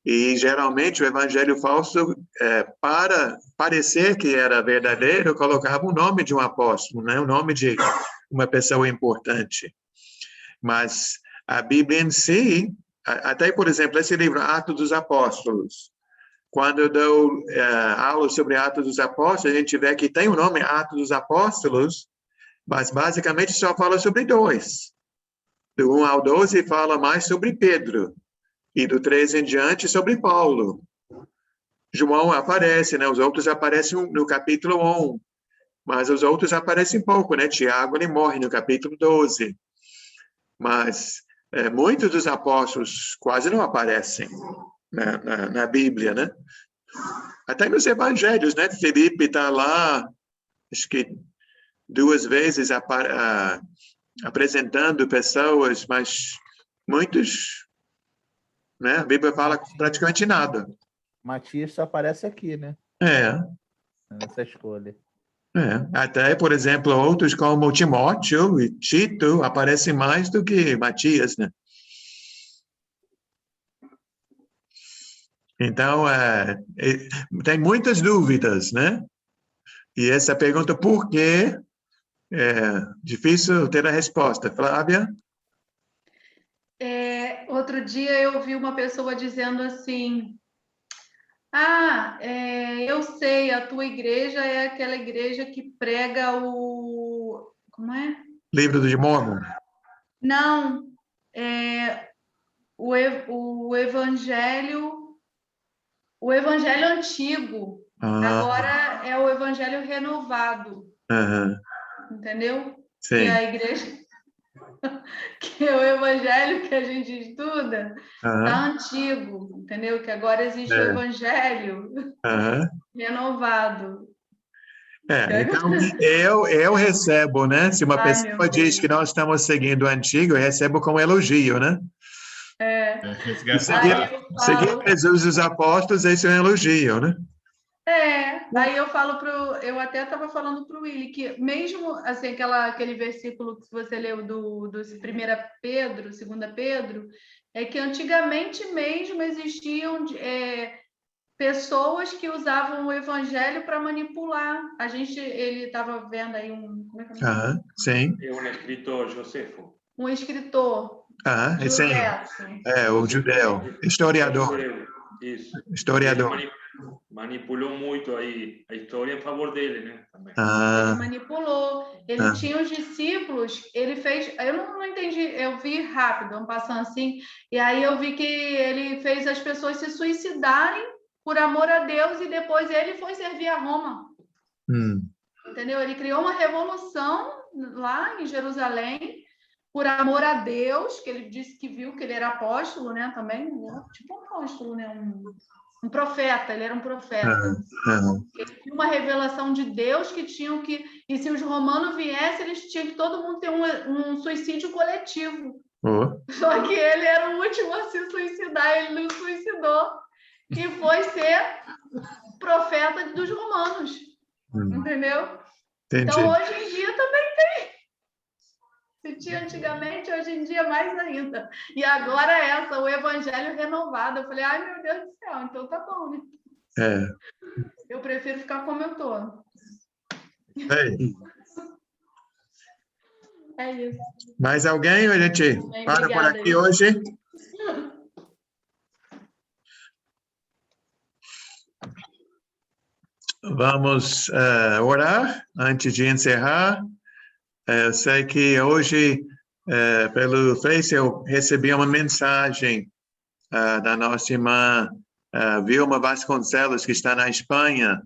E, geralmente, o evangelho falso, para parecer que era verdadeiro, colocava o nome de um apóstolo, né? O nome de uma pessoa importante. Mas a Bíblia em si, até, por exemplo, esse livro, Atos dos Apóstolos, quando eu dou aula sobre Atos dos Apóstolos, a gente vê que tem o nome Atos dos Apóstolos, mas basicamente só fala sobre 2. Do 1 ao 12 fala mais sobre Pedro, e do 13 em diante sobre Paulo. João aparece, né? Os outros aparecem no capítulo 1, mas os outros aparecem pouco, né? Tiago, ele morre no capítulo 12. Mas muitos dos apóstolos quase não aparecem na Bíblia, né? Até nos evangelhos, né? Felipe está lá, acho que 2 vezes apresentando pessoas, mas muitos, né? A Bíblia fala praticamente nada. Matias só aparece aqui, né? Nessa escolha. Até, por exemplo, outros como Timóteo e Tito aparecem mais do que Matias, né? Então, tem muitas dúvidas, né? E essa pergunta, por quê? É difícil ter a resposta. Flávia? Outro dia eu vi uma pessoa dizendo assim, eu sei, a tua igreja é aquela igreja que prega como é? Livro de Mórmon? Não, o evangelho antigo, agora é o evangelho renovado, entendeu? Sim. Que a igreja, que é o evangelho que a gente estuda, tá antigo, entendeu? Que agora existe o evangelho renovado. Então, eu recebo, né? Se uma pessoa diz que nós estamos seguindo o antigo, eu recebo como elogio, né? Seguir Jesus e os apóstolos, esse é um elogio, né? Aí eu até estava falando para o Willy que mesmo assim, aquele versículo que você leu do 1 Pedro, 2 Pedro, é que antigamente mesmo existiam pessoas que usavam o evangelho para manipular. Ele estava vendo aí como é que é? Sim. É um escritor, Josefo. Um escritor. Sim. O judeu, historiador. Isso. Historiador. Ele manipulou muito aí a história em favor dele, né? Também. Ele manipulou. Ele tinha os discípulos, ele fez... Eu não entendi, eu vi rápido, passando assim, e aí eu vi que ele fez as pessoas se suicidarem por amor a Deus e depois ele foi servir a Roma. Entendeu? Ele criou uma revolução lá em Jerusalém por amor a Deus, que ele disse que viu que ele era apóstolo, né? Também, tipo um apóstolo, né? Um profeta, ele era um profeta. Ele viu uma revelação de Deus que tinham que... E se os romanos viessem, eles tinham que todo mundo ter um suicídio coletivo. Só que ele era o último a se suicidar, ele não suicidou. E foi ser profeta dos romanos. Entendeu? Entendi. Então, hoje em dia também tem. Se tinha antigamente, hoje em dia mais ainda. E agora o evangelho renovado. Eu falei, ai meu Deus do céu, então tá bom, né? É. Eu prefiro ficar como eu tô. Ei. É isso. Mais alguém? A gente para por aqui Obrigada, hoje. Vamos orar antes de encerrar. Eu sei que hoje, pelo Face, eu recebi uma mensagem da nossa irmã Vilma Vasconcelos, que está na Espanha,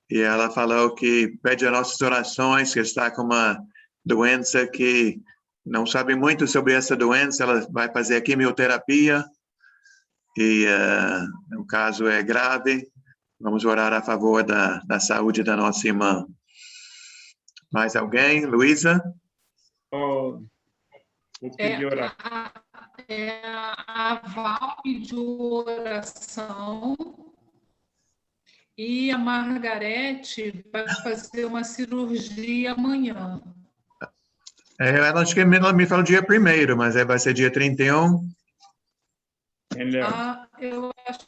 e ela falou que pede as nossas orações, que está com uma doença que não sabe muito sobre essa doença, ela vai fazer a quimioterapia, e o caso é grave. Vamos orar a favor da saúde da nossa irmã. Mais alguém? Luísa? Vou pedir oração. A Val pediu oração e a Margarete vai fazer uma cirurgia amanhã. Ela acho que ela me falou dia 1º, mas vai ser dia 31. Eu achei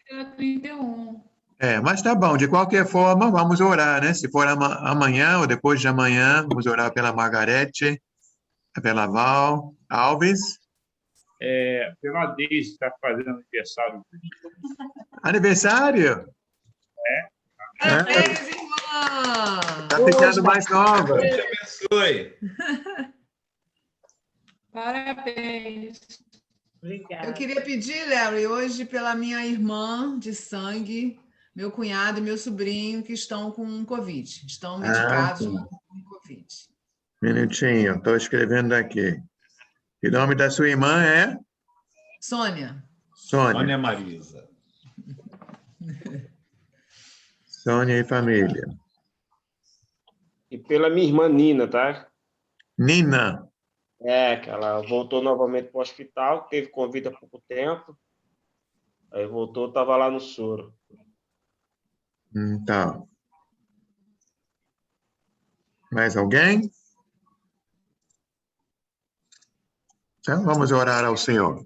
que era 31. Mas tá bom, de qualquer forma, vamos orar, né? Se for amanhã ou depois de amanhã, vamos orar pela Margarete, pela Val Alves. Pela Deise, está fazendo aniversário. Aniversário? Parabéns, irmã! Está ficando mais nova. Deus te abençoe. Parabéns. Obrigada. Eu queria pedir, Larry, hoje pela minha irmã de sangue, meu cunhado e meu sobrinho que estão com Covid. Estão medicados com Covid. Minutinho, estou escrevendo aqui. E o nome da sua irmã é? Sônia. Sônia Marisa. Sônia e família. E pela minha irmã Nina, tá? Nina. Que ela voltou novamente para o hospital, teve Covid há pouco tempo. Aí voltou, estava lá no soro. Então. Mais alguém? Então, vamos orar ao Senhor.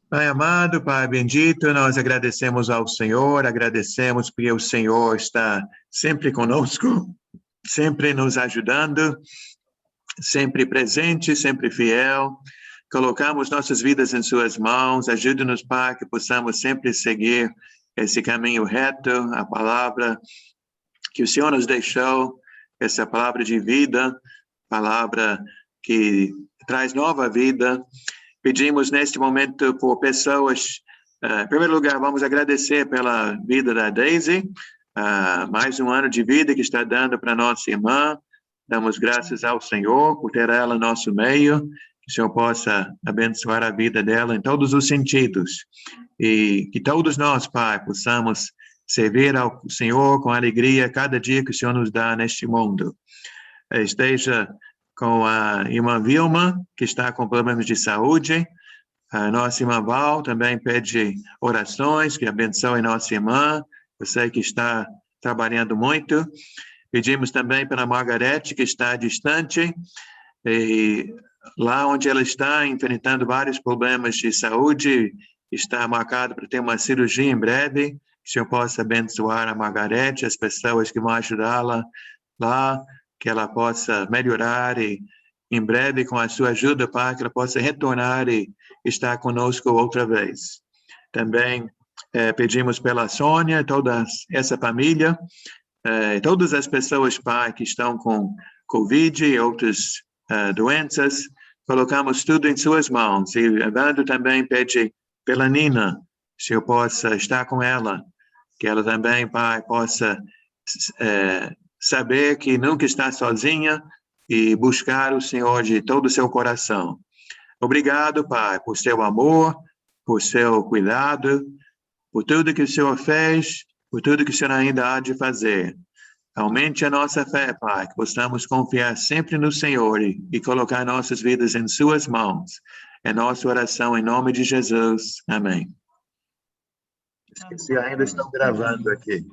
Pai amado, Pai bendito, nós agradecemos ao Senhor, agradecemos porque o Senhor está sempre conosco, sempre nos ajudando, sempre presente, sempre fiel. Colocamos nossas vidas em suas mãos, ajude-nos, Pai, que possamos sempre seguir esse caminho reto, a palavra que o Senhor nos deixou, essa palavra de vida, palavra que traz nova vida. Pedimos neste momento por pessoas, em primeiro lugar, vamos agradecer pela vida da Daisy, mais um ano de vida que está dando para nossa irmã. Damos graças ao Senhor por ter ela no nosso meio, que o Senhor possa abençoar a vida dela em todos os sentidos. E que todos nós, Pai, possamos servir ao Senhor com alegria cada dia que o Senhor nos dá neste mundo. Esteja com a irmã Vilma, que está com problemas de saúde. A nossa irmã Val também pede orações, que abençoe nossa irmã. Eu sei que está trabalhando muito. Pedimos também pela Margarete, que está distante, e lá onde ela está, enfrentando vários problemas de saúde, está marcado para ter uma cirurgia em breve. Que o Senhor possa abençoar a Margarete, as pessoas que vão ajudá-la lá, que ela possa melhorar e, em breve, com a sua ajuda, Pai, que ela possa retornar e estar conosco outra vez. Também pedimos pela Sônia, toda essa família, todas as pessoas, Pai, que estão com Covid e outras doenças, colocamos tudo em suas mãos. E Evandro também pede pela Nina, se eu possa estar com ela, que ela também, Pai, possa saber que nunca está sozinha e buscar o Senhor de todo o seu coração. Obrigado, Pai, por seu amor, por seu cuidado, por tudo que o Senhor fez, por tudo que o Senhor ainda há de fazer. Aumente a nossa fé, Pai, que possamos confiar sempre no Senhor e colocar nossas vidas em suas mãos. É nossa oração em nome de Jesus. Amém. Esqueci, ainda estão gravando aqui.